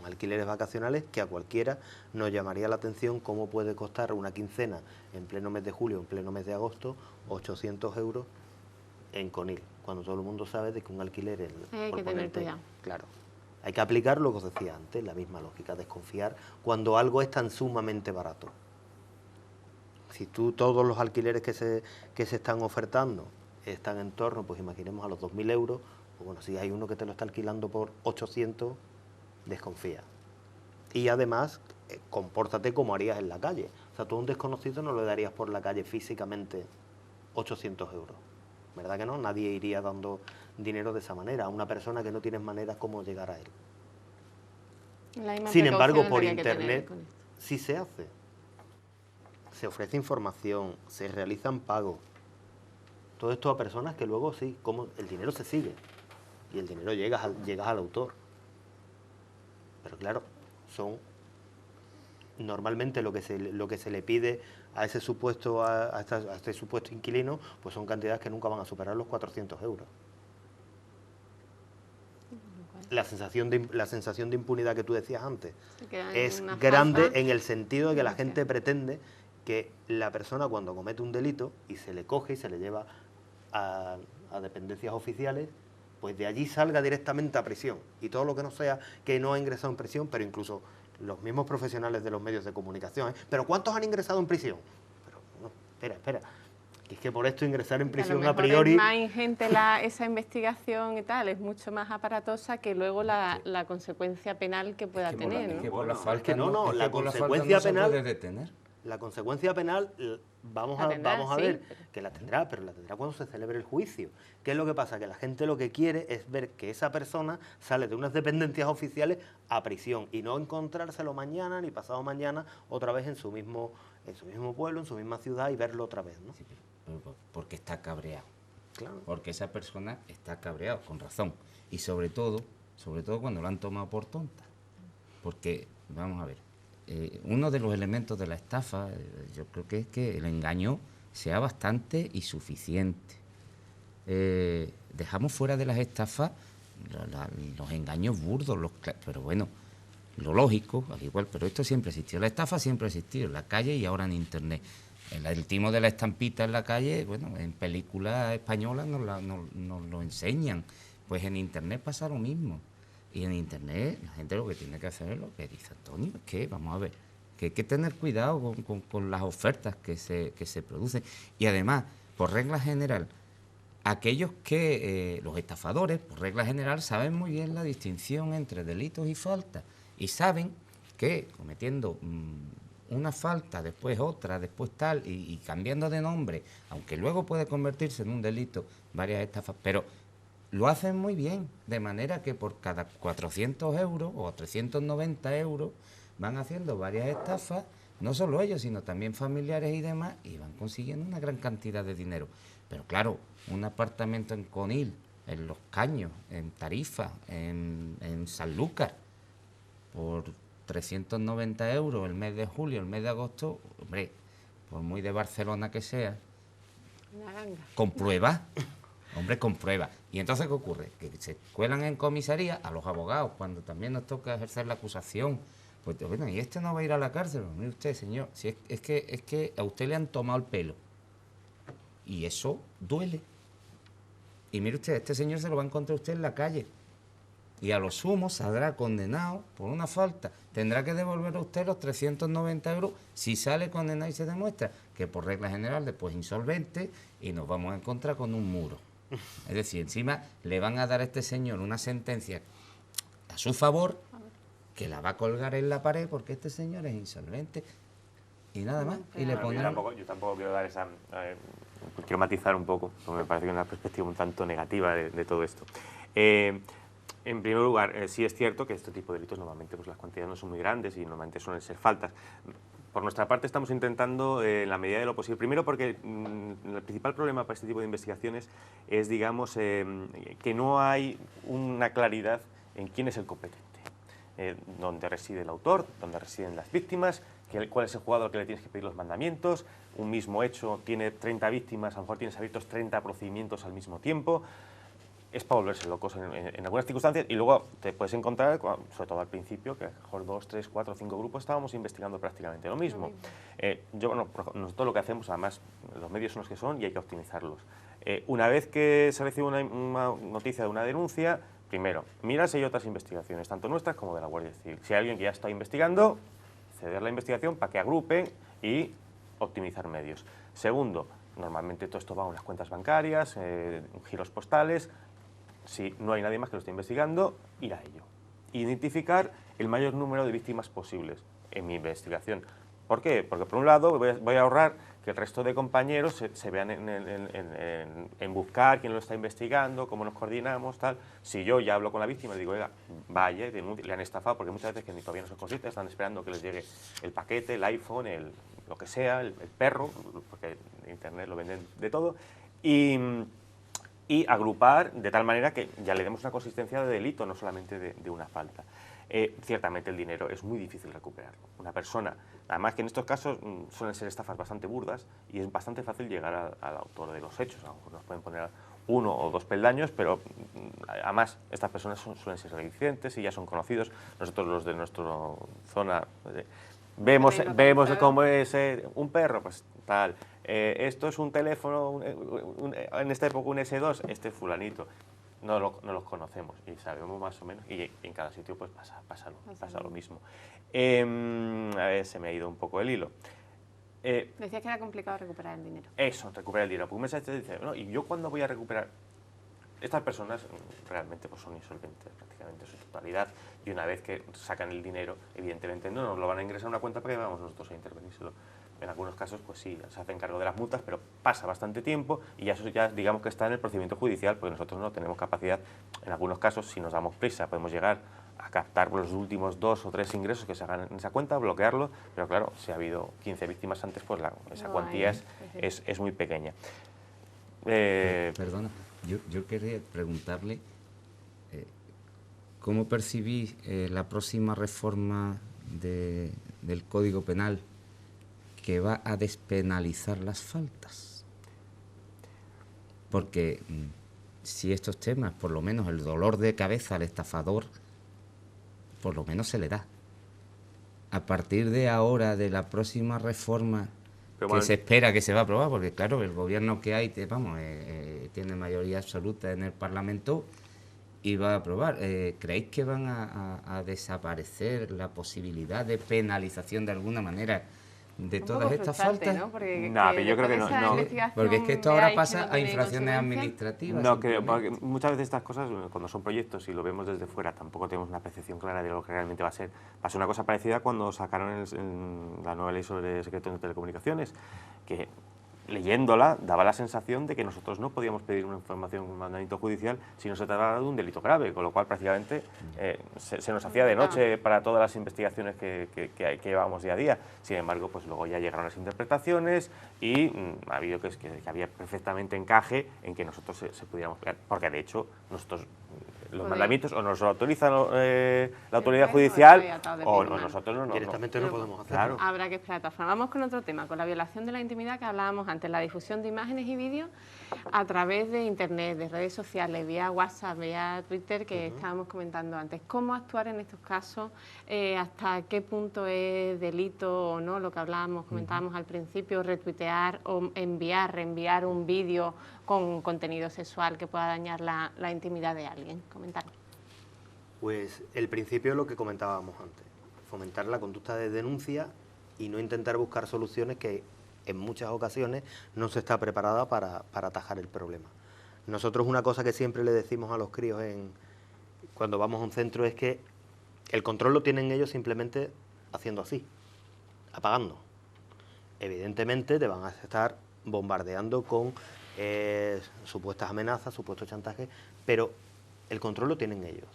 Alquileres vacacionales que a cualquiera nos llamaría la atención cómo puede costar una quincena en pleno mes de julio, en pleno mes de agosto, 800 euros en Conil, cuando todo el mundo sabe de que un alquiler... Hay que tener cuidado. Claro. Hay que aplicar lo que os decía antes, la misma lógica, desconfiar cuando algo es tan sumamente barato. Si todos los alquileres que se están ofertando están en torno, pues imaginemos a los 2.000 euros, pues bueno, si hay uno que te lo está alquilando por 800, desconfía. Y además, compórtate como harías en la calle. O sea, tú a un desconocido no le darías por la calle físicamente 800 euros. ¿Verdad que no? Nadie iría dando dinero de esa manera a una persona que no tienes manera cómo llegar a él. Sin embargo, por internet sí se hace. Se ofrece información, se realizan pagos. Todo esto a personas que luego sí, como el dinero se sigue y el dinero llega al autor. Pero claro, son normalmente lo que se le pide a ese supuesto a este supuesto inquilino, pues son cantidades que nunca van a superar los 400 euros. La sensación de impunidad que tú decías antes es grande en el sentido de que la gente pretende que la persona, cuando comete un delito y se le coge y se le lleva a dependencias oficiales, pues de allí salga directamente a prisión. Y todo lo que no sea que no ha ingresado en prisión, pero incluso los mismos profesionales de los medios de comunicación, ¿pero cuántos han ingresado en prisión? Pero no, espera. Es que por esto ingresar en prisión a priori... Es más ingente esa investigación y tal, es mucho más aparatosa que luego la consecuencia penal que pueda tener, ¿no? Es que por la falta la consecuencia penal... se puede detener. La consecuencia penal, vamos a ver, que la tendrá, pero la tendrá cuando se celebre el juicio. ¿Qué es lo que pasa? Que la gente lo que quiere es ver que esa persona sale de unas dependencias oficiales a prisión y no encontrárselo mañana ni pasado mañana otra vez en su mismo pueblo, en su misma ciudad y verlo otra vez, ¿no? Sí, pero porque está cabreado. Claro. Porque esa persona está cabreado, con razón. Y sobre todo cuando lo han tomado por tonta. Porque, vamos a ver, uno de los elementos de la estafa, yo creo que es que el engaño sea bastante y suficiente. Dejamos fuera de las estafas los engaños burdos, pero bueno, lo lógico, al igual, pero esto siempre existió. La estafa siempre ha existido en la calle y ahora en Internet. El timo de la estampita en la calle, bueno, en películas españolas nos lo enseñan. Pues en Internet pasa lo mismo. Y en Internet la gente lo que tiene que hacer es lo que dice Antonio, es que, vamos a ver, que hay que tener cuidado con las ofertas que se producen. Y además, por regla general, aquellos que, los estafadores, por regla general, saben muy bien la distinción entre delitos y faltas. Y saben que cometiendo una falta, después otra, después tal, y cambiando de nombre, aunque luego puede convertirse en un delito, varias estafas, pero lo hacen muy bien, de manera que por cada 400 euros o 390 euros van haciendo varias estafas, no solo ellos, sino también familiares y demás, y van consiguiendo una gran cantidad de dinero. Pero claro, un apartamento en Conil, en Los Caños, en Tarifa, en Sanlúcar, por 390 euros el mes de julio, el mes de agosto, hombre, por muy de Barcelona que sea, comprueba. Hombre, comprueba. Y entonces, ¿qué ocurre? Que se cuelan en comisaría a los abogados cuando también nos toca ejercer la acusación. Pues bueno, y este no va a ir a la cárcel. Mire usted, señor, si es que a usted le han tomado el pelo. Y eso duele. Y mire usted, este señor se lo va a encontrar usted en la calle. Y a lo sumo saldrá condenado por una falta. Tendrá que devolver a usted los 390 euros si sale condenado y se demuestra que por regla general después insolvente y nos vamos a encontrar con un muro. Es decir, encima le van a dar a este señor una sentencia a su favor que la va a colgar en la pared porque este señor es insolvente y nada más. Y le pondrán... Yo tampoco quiero dar esa... quiero matizar un poco, porque me parece que es una perspectiva un tanto negativa de todo esto. En primer lugar, sí es cierto que este tipo de delitos normalmente pues, las cantidades no son muy grandes y normalmente suelen ser faltas. Por nuestra parte estamos intentando, en la medida de lo posible, primero porque el principal problema para este tipo de investigaciones es, digamos, que no hay una claridad en quién es el competente, dónde reside el autor, dónde residen las víctimas, cuál es el jugador que le tienes que pedir los mandamientos. Un mismo hecho tiene 30 víctimas, a lo mejor tienes abiertos 30 procedimientos al mismo tiempo. Es para volverse locos en algunas circunstancias y luego te puedes encontrar, sobre todo al principio, que a lo mejor 2, 3, 4, 5 grupos estábamos investigando prácticamente lo mismo. Nosotros lo que hacemos, además, los medios son los que son y hay que optimizarlos. Una vez que se recibe una noticia de una denuncia, primero, mira si hay otras investigaciones, tanto nuestras como de la Guardia Civil. Si hay alguien que ya está investigando, ceder la investigación para que agrupen y optimizar medios. Segundo, normalmente todo esto va a unas cuentas bancarias, giros postales. Si no hay nadie más que lo esté investigando, ir a ello. Identificar el mayor número de víctimas posibles en mi investigación. ¿Por qué? Porque por un lado voy a ahorrar que el resto de compañeros se vean en buscar quién lo está investigando, cómo nos coordinamos, tal. Si yo ya hablo con la víctima y digo, oiga, vaya, le han estafado, porque muchas veces que todavía no son conscientes, están esperando que les llegue el paquete, el iPhone, lo que sea, el perro, porque en Internet lo venden de todo, y agrupar de tal manera que ya le demos una consistencia de delito, no solamente de una falta. ciertamente el dinero es muy difícil recuperarlo. Una persona, además que en estos casos suelen ser estafas bastante burdas y es bastante fácil llegar al autor de los hechos. A lo mejor nos pueden poner 1 o 2 peldaños, pero además estas personas suelen ser reincidentes y ya son conocidos. Nosotros los de nuestra zona vemos cómo es un perro, pues tal. Esto es un teléfono, en esta época un S2, este es fulanito. No los conocemos y sabemos más o menos, y en cada sitio pues pasa lo mismo. A ver, se me ha ido un poco el hilo. Decías que era complicado recuperar el dinero. Eso, recuperar el dinero. Porque un mensaje te dice, ¿no? ¿Y yo cuándo voy a recuperar? Estas personas realmente pues, son insolventes prácticamente en su totalidad, y una vez que sacan el dinero, evidentemente no nos lo van a ingresar a una cuenta para que vamos nosotros a intervenírselo. En algunos casos, pues sí, se hacen cargo de las multas, pero pasa bastante tiempo y eso ya digamos que está en el procedimiento judicial, porque nosotros no tenemos capacidad. En algunos casos, si nos damos prisa, podemos llegar a captar los últimos 2 o 3 ingresos que se hagan en esa cuenta, bloquearlo, pero claro, si ha habido 15 víctimas antes, pues esa cuantía es muy pequeña. Perdona, yo quería preguntarle ¿cómo percibís la próxima reforma del Código Penal que va a despenalizar las faltas? Porque si estos temas, por lo menos el dolor de cabeza al estafador, por lo menos se le da. A partir de ahora, de la próxima reforma que se espera que se va a aprobar, porque claro, el gobierno que hay, tiene mayoría absoluta en el Parlamento y va a aprobar. ¿Creéis que van a desaparecer la posibilidad de penalización de alguna manera de todas estas faltas? ¿No? Porque pero yo creo que no. Porque es que esto ahora pasa a infracciones administrativas. No creo, porque muchas veces estas cosas, cuando son proyectos y lo vemos desde fuera, tampoco tenemos una percepción clara de lo que realmente va a ser. Pasó una cosa parecida cuando sacaron la nueva ley sobre secretos de telecomunicaciones, que leyéndola daba la sensación de que nosotros no podíamos pedir una información, un mandamiento judicial, si no se trataba de un delito grave, con lo cual prácticamente se nos hacía de noche para todas las investigaciones que llevábamos día a día. Sin embargo, pues luego ya llegaron las interpretaciones y ha habido que había perfectamente encaje en que nosotros se pudiéramos pegar, porque de hecho nosotros los mandamientos o nos lo autoriza la autoridad judicial o nosotros no. Directamente no podemos hacerlo. Claro. Habrá que esperar. Vamos con otro tema, con la violación de la intimidad que hablábamos antes, la difusión de imágenes y vídeos a través de Internet, de redes sociales, vía WhatsApp, vía Twitter, que estábamos comentando antes. ¿Cómo actuar en estos casos? ¿Hasta qué punto es delito o no? Lo que comentábamos al principio, retuitear o reenviar un vídeo con contenido sexual que pueda dañar la intimidad de alguien. Comentar. Pues el principio es lo que comentábamos antes, fomentar la conducta de denuncia y no intentar buscar soluciones que en muchas ocasiones no se está preparada para atajar el problema. Nosotros una cosa que siempre le decimos a los críos cuando vamos a un centro es que el control lo tienen ellos simplemente haciendo así, apagando. Evidentemente te van a estar bombardeando con supuestas amenazas, supuestos chantajes, pero el control lo tienen ellos.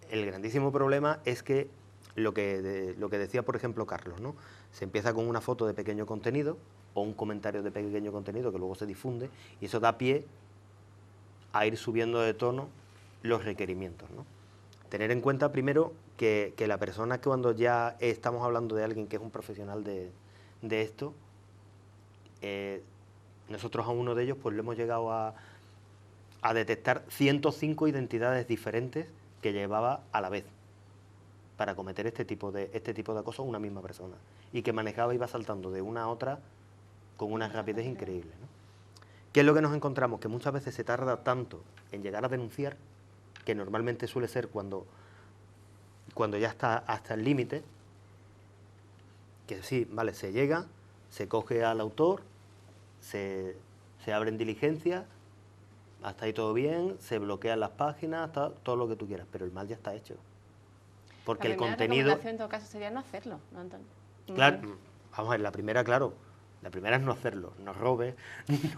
El grandísimo problema es que lo que decía, por ejemplo, Carlos, ¿no? Se empieza con una foto de pequeño contenido o un comentario de pequeño contenido que luego se difunde y eso da pie a ir subiendo de tono los requerimientos, ¿no? Tener en cuenta primero que la persona, que cuando ya estamos hablando de alguien que es un profesional de esto, nosotros a uno de ellos pues le hemos llegado a detectar 105 identidades diferentes que llevaba a la vez para cometer este tipo de acoso a una misma persona y que manejaba y iba saltando de una a otra con una rapidez increíble, ¿no? ¿Qué es lo que nos encontramos? Que muchas veces se tarda tanto en llegar a denunciar, que normalmente suele ser cuando ya está hasta el límite, que sí, vale, se llega, se coge al autor, se abren diligencias, hasta ahí todo bien, se bloquean las páginas, todo lo que tú quieras, pero el mal ya está hecho. Porque el contenido... La recomendación en todo caso sería no hacerlo, ¿no, Antonio? Claro, vamos a ver, la primera, claro, La primera es no hacerlo, no robes.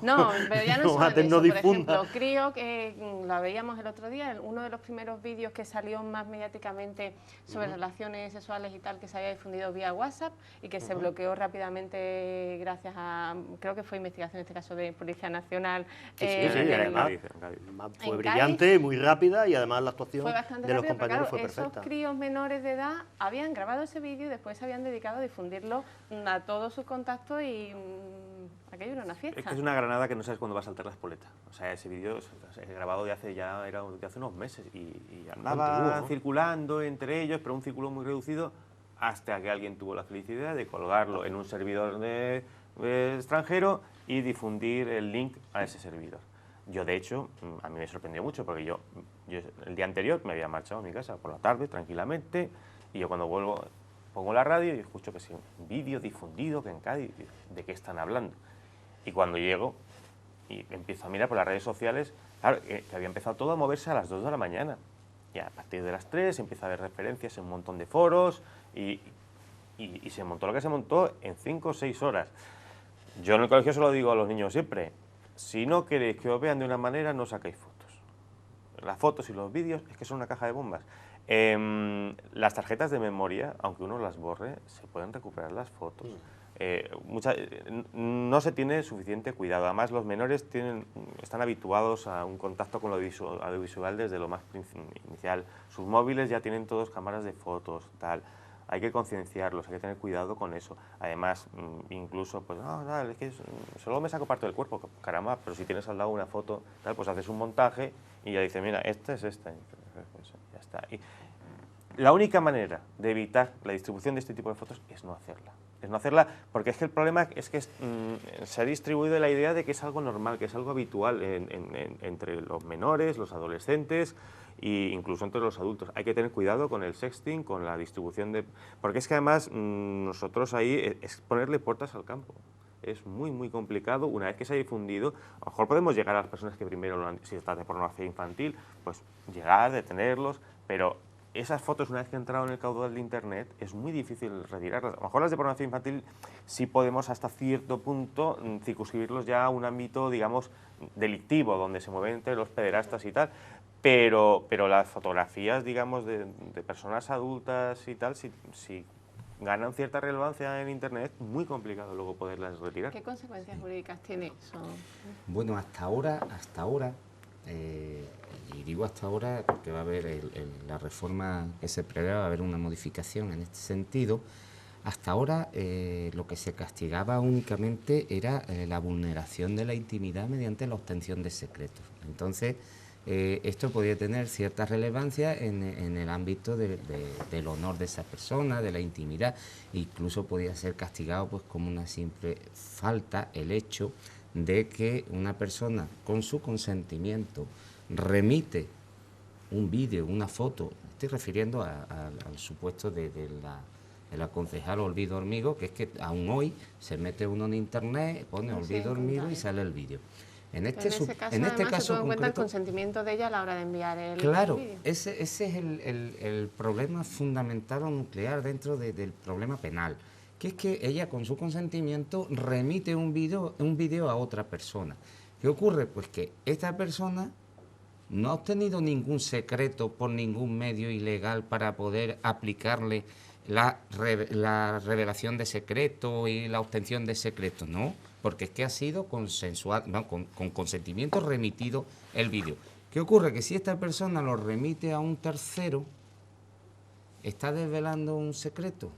No, pero ya no no solo mates, eso. no Por difundas. ejemplo, Crío, que la veíamos el otro día, uno de los primeros vídeos que salió más mediáticamente sobre relaciones sexuales y tal, que se había difundido vía WhatsApp y que se bloqueó rápidamente gracias a, creo que fue investigación en este caso de Policía Nacional. Sí, además, fue en brillante, muy rápida y además la actuación fue bastante de los rápido, pero compañeros claro, fue perfecta. esos críos menores de edad habían grabado ese vídeo y después se habían dedicado a difundirlo a todos sus contactos y aquello era una fiesta. Es que es una granada que no sabes cuándo va a saltar la espoleta. O sea, ese vídeo es grabado de hace ya era de hace unos meses y andaba Continúa, ¿no? circulando entre ellos, pero un círculo muy reducido, hasta que alguien tuvo la felicidad de colgarlo en un servidor de extranjero y difundir el link a ese servidor. Yo, de hecho, a mí me sorprendió mucho porque yo el día anterior me había marchado a mi casa por la tarde, tranquilamente, y yo cuando vuelvo pongo la radio y escucho que sí, un vídeo difundido que en Cádiz, ¿de qué están hablando? Y cuando llego y empiezo a mirar por las redes sociales, claro, que había empezado todo a moverse a las 2 de la mañana. Y a partir de las 3 empieza a haber referencias en un montón de foros y se montó lo que se montó en 5 o 6 horas. Yo en el colegio se lo digo a los niños siempre, si no queréis que os vean de una manera, no sacáis fotos. Las fotos y los vídeos es que son una caja de bombas. Las tarjetas de memoria, aunque uno las borre, se pueden recuperar las fotos. No se tiene suficiente cuidado. Además, los menores están habituados a un contacto con lo audiovisual desde lo más inicial. Sus móviles ya tienen todos cámaras de fotos, tal. Hay que concienciarlos, hay que tener cuidado con eso. Además, incluso, pues, no, es que solo me saco parte del cuerpo, caramba, pero si tienes al lado una foto, tal, pues haces un montaje y ya dices, mira, esta es esta. Ya está. Y la única manera de evitar la distribución de este tipo de fotos es no hacerla. Es no hacerla porque es que el problema es que se ha distribuido la idea de que es algo normal, que es algo habitual entre los menores, los adolescentes e incluso entre los adultos. Hay que tener cuidado con el sexting, con la distribución de... Porque es que además nosotros ahí es ponerle puertas al campo. Es muy, muy complicado. Una vez que se ha difundido, a lo mejor podemos llegar a las personas que primero lo han... Si está de pornografía infantil, pues llegar, detenerlos, pero esas fotos, una vez que han entrado en el caudal de Internet, es muy difícil retirarlas. A lo mejor las de pornografía infantil sí podemos hasta cierto punto circunscribirlos ya a un ámbito, digamos, delictivo, donde se mueven entre los pederastas y tal, pero las fotografías, digamos, de personas adultas y tal, si ganan cierta relevancia en Internet, es muy complicado luego poderlas retirar. ¿Qué consecuencias jurídicas tiene eso? Bueno, hasta ahora, y digo hasta ahora porque va a haber la reforma que se prevé, va a haber una modificación en este sentido. Hasta ahora lo que se castigaba únicamente era la vulneración de la intimidad mediante la obtención de secretos. Entonces, esto podía tener cierta relevancia en el ámbito del honor de esa persona, de la intimidad, incluso podía ser castigado pues como una simple falta el hecho de que una persona con su consentimiento remite un vídeo, una foto, estoy refiriendo al supuesto de la concejal Olvido Hormigo, que es que aún hoy se mete uno en internet, pone Olvido Hormigo y sale el vídeo. En este caso se tuvo en cuenta el concreto, consentimiento de ella a la hora de enviar el claro, vídeo. ese es el problema fundamental o nuclear dentro del problema penal, que es que ella con su consentimiento remite un vídeo a otra persona. ¿Qué ocurre? Pues que esta persona no ha obtenido ningún secreto por ningún medio ilegal para poder aplicarle la revelación de secreto y la obtención de secreto, no, porque es que ha sido consensuado, no, con consentimiento remitido el vídeo. ¿Qué ocurre? Que si esta persona lo remite a un tercero, ¿está desvelando un secreto?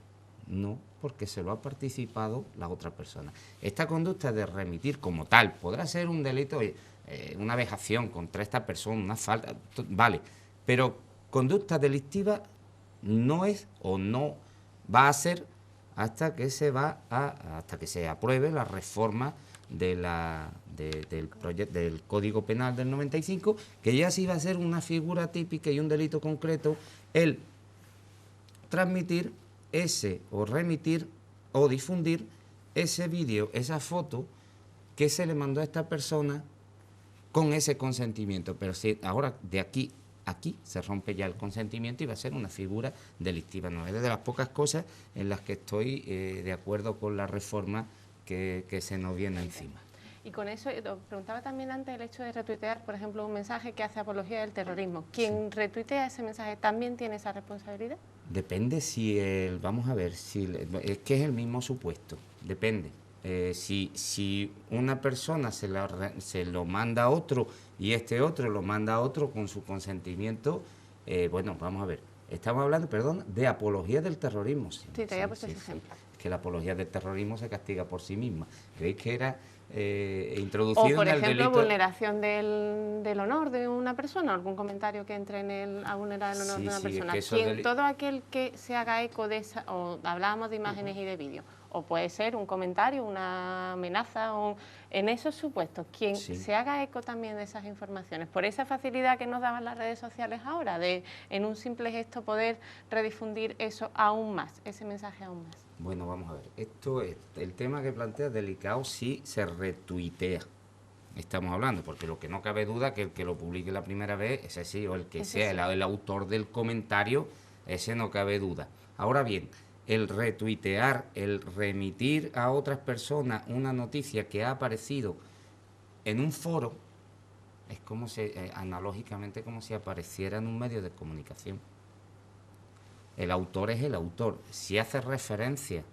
No, porque se lo ha participado la otra persona. Esta conducta de remitir como tal podrá ser un delito, una vejación contra esta persona, una falta, vale, pero conducta delictiva no es o no va a ser hasta que se apruebe la reforma del Código Penal del 95, que ya sí va a ser una figura típica y un delito concreto el transmitir o remitir o difundir ese vídeo, esa foto que se le mandó a esta persona con ese consentimiento. Pero si ahora de aquí se rompe ya el consentimiento y va a ser una figura delictiva. No es de las pocas cosas en las que estoy de acuerdo con la reforma que se nos viene encima. Y con eso, os preguntaba también antes el hecho de retuitear, por ejemplo, un mensaje que hace apología del terrorismo. ¿Quien retuitea ese mensaje también tiene esa responsabilidad? Depende si vamos a ver, es que es el mismo supuesto, depende. Si una persona se lo manda a otro y este otro lo manda a otro con su consentimiento, bueno, vamos a ver, estamos hablando, perdón, de apología del terrorismo. Sí, te había puesto ese ejemplo. Es que la apología del terrorismo se castiga por sí misma. ¿Veis que era introducido o, por en el ejemplo, delito? vulneración del honor de una persona, algún comentario que entre a vulnerar el honor de una persona. Es que Todo aquel que se haga eco de esa, o hablábamos de imágenes y de vídeos, o puede ser un comentario, una amenaza, en esos supuestos, quien se haga eco también de esas informaciones, por esa facilidad que nos daban las redes sociales ahora, de en un simple gesto poder redifundir eso aún más, ese mensaje aún más. Bueno, vamos a ver, esto es el tema que plantea delicado si se retuitea. Estamos hablando, porque lo que no cabe duda que el que lo publique la primera vez, ese sí, o el que sea el autor del comentario, ese no cabe duda. Ahora bien, el retuitear, el remitir a otras personas una noticia que ha aparecido en un foro, es como analógicamente como si apareciera en un medio de comunicación. El autor es el autor. Si hace referencia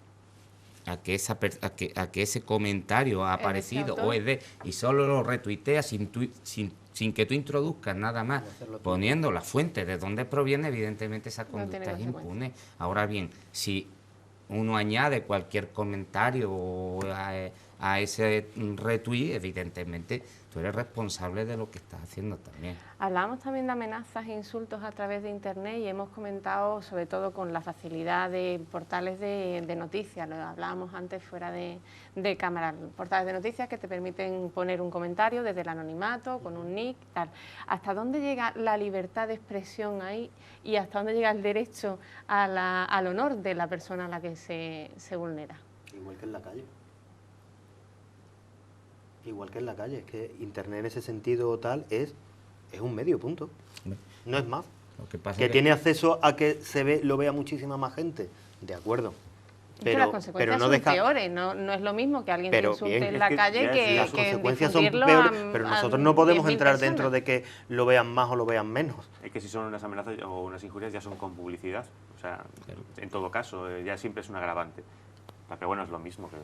a que ese comentario ha aparecido o es de, y solo lo retuitea sin que tú introduzcas nada más, poniendo la fuente de dónde proviene, evidentemente esa conducta es impune. Ahora bien, si uno añade cualquier comentario a ese retweet, evidentemente tú eres responsable de lo que estás haciendo también. Hablábamos también de amenazas e insultos a través de Internet y hemos comentado sobre todo con la facilidad de portales de noticias, lo hablábamos antes fuera de cámara, portales de noticias que te permiten poner un comentario desde el anonimato, con un nick, tal. ¿Hasta dónde llega la libertad de expresión ahí y hasta dónde llega el derecho al honor de la persona a la que se vulnera? Igual que en la calle. Igual que en la calle, es que Internet en ese sentido tal es un medio, punto. No es más. Lo que pasa que tiene acceso a que lo vea muchísima más gente, de acuerdo. Pero las consecuencias son peores, no es lo mismo que alguien te insulte en la calle que las consecuencias son peores, pero nosotros no podemos entrar dentro de que lo vean más o lo vean menos. Es que si son unas amenazas o unas injurias ya son con publicidad, o sea, en todo caso, ya siempre es un agravante. Pero bueno, es lo mismo que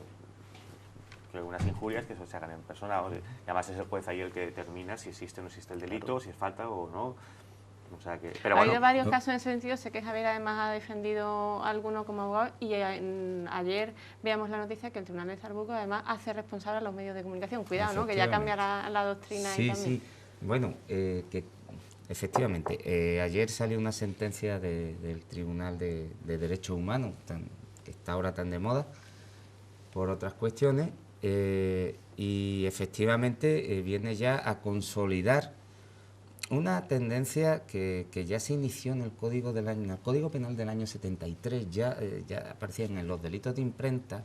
unas injurias que se hagan en persona, y además es el juez ahí el que determina si existe o no existe el delito, si es falta o no. O sea que, pero ha habido varios casos en ese sentido, sé que Javier además ha defendido alguno como abogado y ayer veamos la noticia que el Tribunal de Zarbuco además hace responsable a los medios de comunicación. Cuidado, ¿no? Que ya cambiará la doctrina ahí también. Sí, bueno, que efectivamente, ayer salió una sentencia del Tribunal de Derechos Humanos, que está ahora tan de moda, por otras cuestiones, y efectivamente viene ya a consolidar una tendencia que ya se inició en el Código Penal del año 73, ya aparecían en los delitos de imprenta,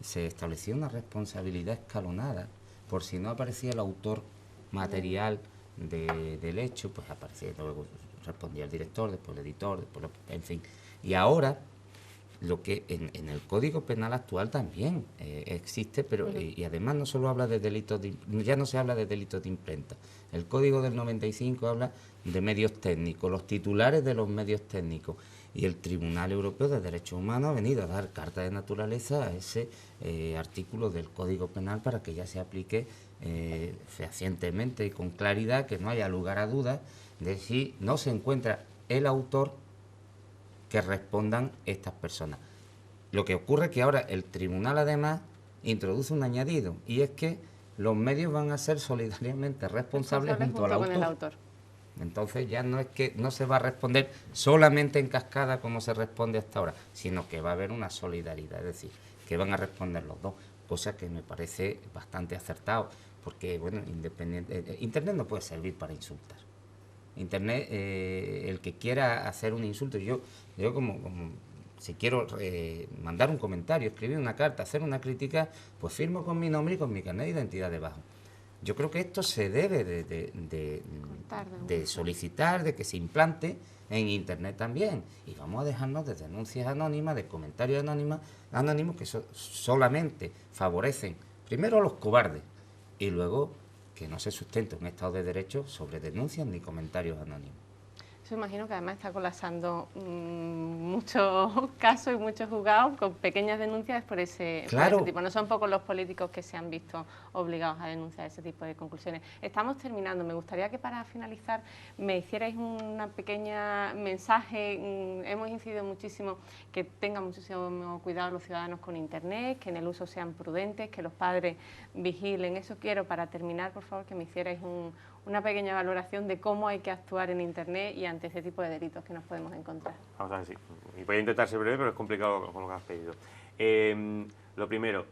se establecía una responsabilidad escalonada, por si no aparecía el autor material del hecho, pues aparecía, luego respondía el director, después el editor, después en fin. Y ahora, lo que en el Código Penal actual también existe, pero y además no solo habla de delitos ya no se habla de delitos de imprenta. El Código del 95 habla de medios técnicos, los titulares de los medios técnicos, y el Tribunal Europeo de Derechos Humanos ha venido a dar carta de naturaleza a ese artículo del Código Penal para que ya se aplique fehacientemente y con claridad, que no haya lugar a dudas de si no se encuentra el autor, que respondan estas personas. Lo que ocurre es que ahora el tribunal además introduce un añadido, y es que los medios van a ser solidariamente responsables junto al autor. Con el autor. Entonces ya no es que no se va a responder solamente en cascada como se responde hasta ahora, sino que va a haber una solidaridad, es decir, que van a responder los dos, cosa que me parece bastante acertado, porque bueno, Internet no puede servir para insultar. Internet, el que quiera hacer un insulto, yo como si quiero mandar un comentario, escribir una carta, hacer una crítica, pues firmo con mi nombre y con mi carnet de identidad debajo. yo creo que esto se debe de solicitar, de que se implante en Internet también. Y vamos a dejarnos de denuncias anónimas, de comentarios anónimos que solamente favorecen primero a los cobardes y luego que no se sustente un Estado de Derecho sobre denuncias ni comentarios anónimos. Yo imagino que además está colapsando muchos casos y muchos juzgados con pequeñas denuncias por ese tipo. No son pocos los políticos que se han visto obligados a denunciar ese tipo de conclusiones. Estamos terminando. Me gustaría que para finalizar me hicierais una pequeña mensaje. Hemos incidido muchísimo que tengan muchísimo cuidado los ciudadanos con Internet, que en el uso sean prudentes, que los padres vigilen. Eso quiero para terminar, por favor, que me hicierais una pequeña valoración de cómo hay que actuar en Internet y ante ese tipo de delitos que nos podemos encontrar. Vamos a ver, sí. Y voy a intentar ser breve, pero es complicado con lo que has pedido. Lo primero,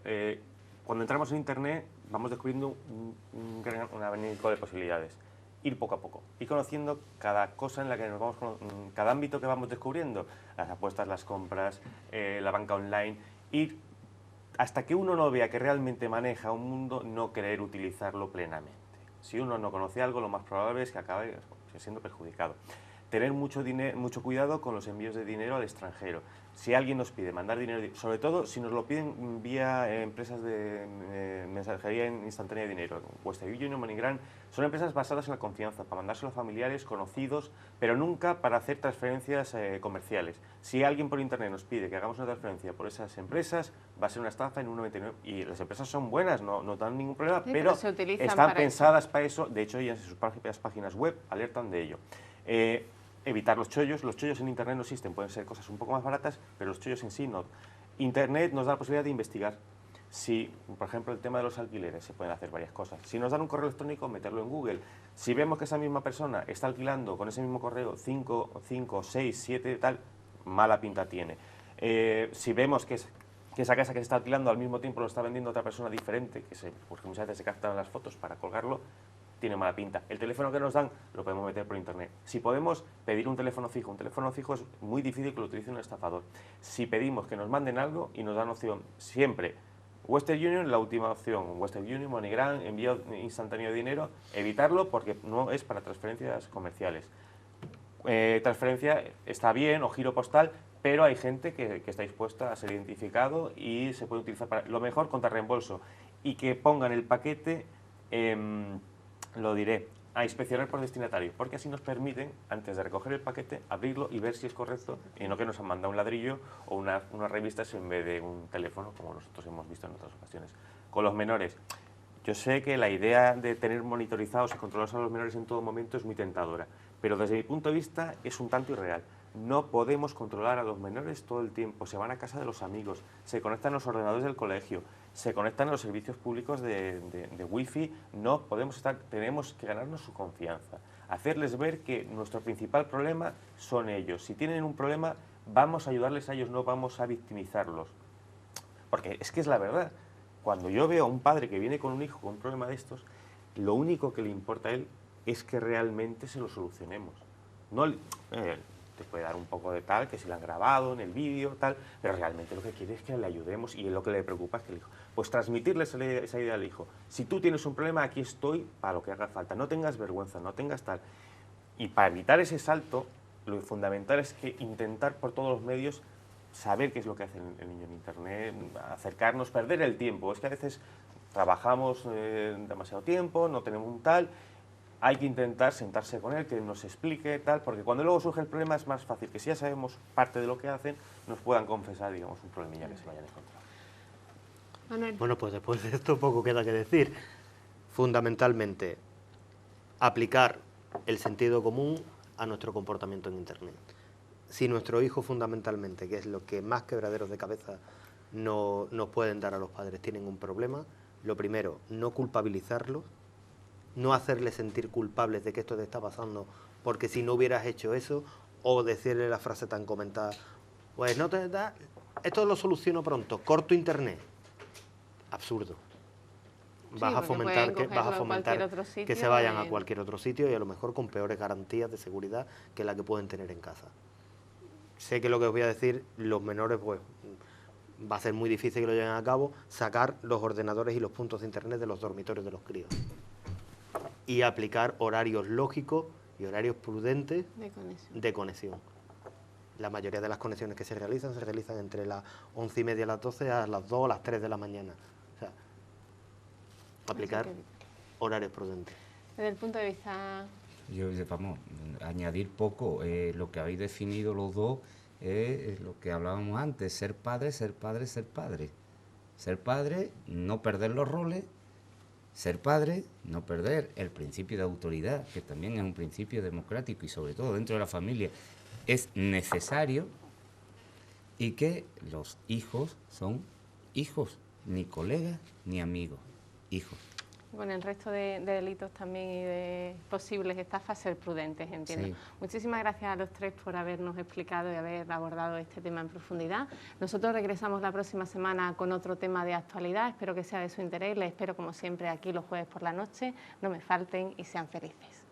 cuando entramos en Internet vamos descubriendo un abanico de posibilidades. Ir poco a poco, ir conociendo cada cosa en la que nos vamos, cada ámbito que vamos descubriendo, las apuestas, las compras, la banca online, ir hasta que uno no vea que realmente maneja un mundo, no querer utilizarlo plenamente. Si uno no conoce algo, lo más probable es que acabe siendo perjudicado. Tener mucho cuidado con los envíos de dinero al extranjero. Si alguien nos pide mandar dinero, sobre todo si nos lo piden vía empresas de mensajería instantánea de dinero, Western Union, MoneyGram, son empresas basadas en la confianza, para mandárselo a familiares, conocidos, pero nunca para hacer transferencias comerciales. Si alguien por internet nos pide que hagamos una transferencia por esas empresas, va a ser una estafa en un 99%. Y las empresas son buenas, no dan ningún problema, sí, pero están pensadas para eso. De hecho, ellas en sus propias páginas web alertan de ello. Evitar los chollos en Internet no existen, pueden ser cosas un poco más baratas, pero los chollos en sí no. Internet nos da la posibilidad de investigar. Si, por ejemplo, el tema de los alquileres, se pueden hacer varias cosas. Si nos dan un correo electrónico, meterlo en Google. Si vemos que esa misma persona está alquilando con ese mismo correo 5, 6, 7, tal, mala pinta tiene. Si vemos que esa casa que se está alquilando al mismo tiempo lo está vendiendo otra persona diferente, porque muchas veces se captan las fotos para colgarlo, tiene mala pinta. El teléfono que nos dan lo podemos meter por internet. Si podemos pedir un teléfono fijo es muy difícil que lo utilice un estafador. Si pedimos que nos manden algo y nos dan opción, siempre Western Union, la última opción, Western Union, MoneyGram, envío instantáneo de dinero, evitarlo porque no es para transferencias comerciales. Transferencia está bien o giro postal, pero hay gente que está dispuesta a ser identificado y se puede utilizar para lo mejor contra reembolso y que pongan el paquete, lo diré, a inspeccionar por destinatario, porque así nos permiten, antes de recoger el paquete, abrirlo y ver si es correcto y no que nos han mandado un ladrillo o unas revistas en vez de un teléfono, como nosotros hemos visto en otras ocasiones. Con los menores, yo sé que la idea de tener monitorizados y controlados a los menores en todo momento es muy tentadora, pero desde mi punto de vista es un tanto irreal. No podemos controlar a los menores todo el tiempo, se van a casa de los amigos, se conectan a los ordenadores del colegio, se conectan a los servicios públicos de wifi, no podemos estar, tenemos que ganarnos su confianza, hacerles ver que nuestro principal problema son ellos. Si tienen un problema, vamos a ayudarles a ellos, no vamos a victimizarlos. Porque es que es la verdad, cuando yo veo a un padre que viene con un hijo con un problema de estos, lo único que le importa a él es que realmente se lo solucionemos. No, te puede dar un poco de tal, que si lo han grabado en el vídeo, tal, pero realmente lo que quiere es que le ayudemos y lo que le preocupa es que el hijo, pues transmitirle esa idea al hijo. Si tú tienes un problema, aquí estoy para lo que haga falta, no tengas vergüenza, no tengas tal. Y para evitar ese salto, lo fundamental es que intentar por todos los medios saber qué es lo que hace el niño en Internet, acercarnos, perder el tiempo. Es que a veces trabajamos demasiado tiempo, no tenemos un tal. Hay que intentar sentarse con él, que nos explique, tal, porque cuando luego surge el problema es más fácil que si ya sabemos parte de lo que hacen, nos puedan confesar, digamos, un problemilla que se lo hayan encontrado. Manuel. Bueno, pues después de esto poco queda que decir. Fundamentalmente, aplicar el sentido común a nuestro comportamiento en Internet. Si nuestro hijo fundamentalmente, que es lo que más quebraderos de cabeza nos pueden dar a los padres, tienen un problema, lo primero, no culpabilizarlos, no hacerles sentir culpables de que esto te está pasando, porque si no hubieras hecho eso, o decirle la frase tan comentada, pues no te da, esto lo soluciono pronto, corto Internet. Absurdo. Vas a fomentar que se vayan a cualquier otro sitio y a lo mejor con peores garantías de seguridad que la que pueden tener en casa. Sé que lo que os voy a decir, los menores, pues va a ser muy difícil que lo lleven a cabo, sacar los ordenadores y los puntos de Internet de los dormitorios de los críos. y aplicar horarios lógicos y horarios prudentes de conexión. La mayoría de las conexiones que se realizan entre las 11:30 y las 12 a las 2 o las 3 de la mañana. O sea, aplicar horarios prudentes. Desde el punto de vista... Vamos, añadir poco. Lo que habéis definido los dos es lo que hablábamos antes, ser padre, ser padre, ser padre. Ser padre, no perder los roles. Ser padre, no perder el principio de autoridad, que también es un principio democrático y sobre todo dentro de la familia es necesario, y que los hijos son hijos, ni colegas ni amigos, hijos. Con el resto de delitos también y de posibles estafas, ser prudentes, entiendo. Sí. Muchísimas gracias a los tres por habernos explicado y haber abordado este tema en profundidad. Nosotros regresamos la próxima semana con otro tema de actualidad. Espero que sea de su interés. Les espero, como siempre, aquí los jueves por la noche. No me falten y sean felices.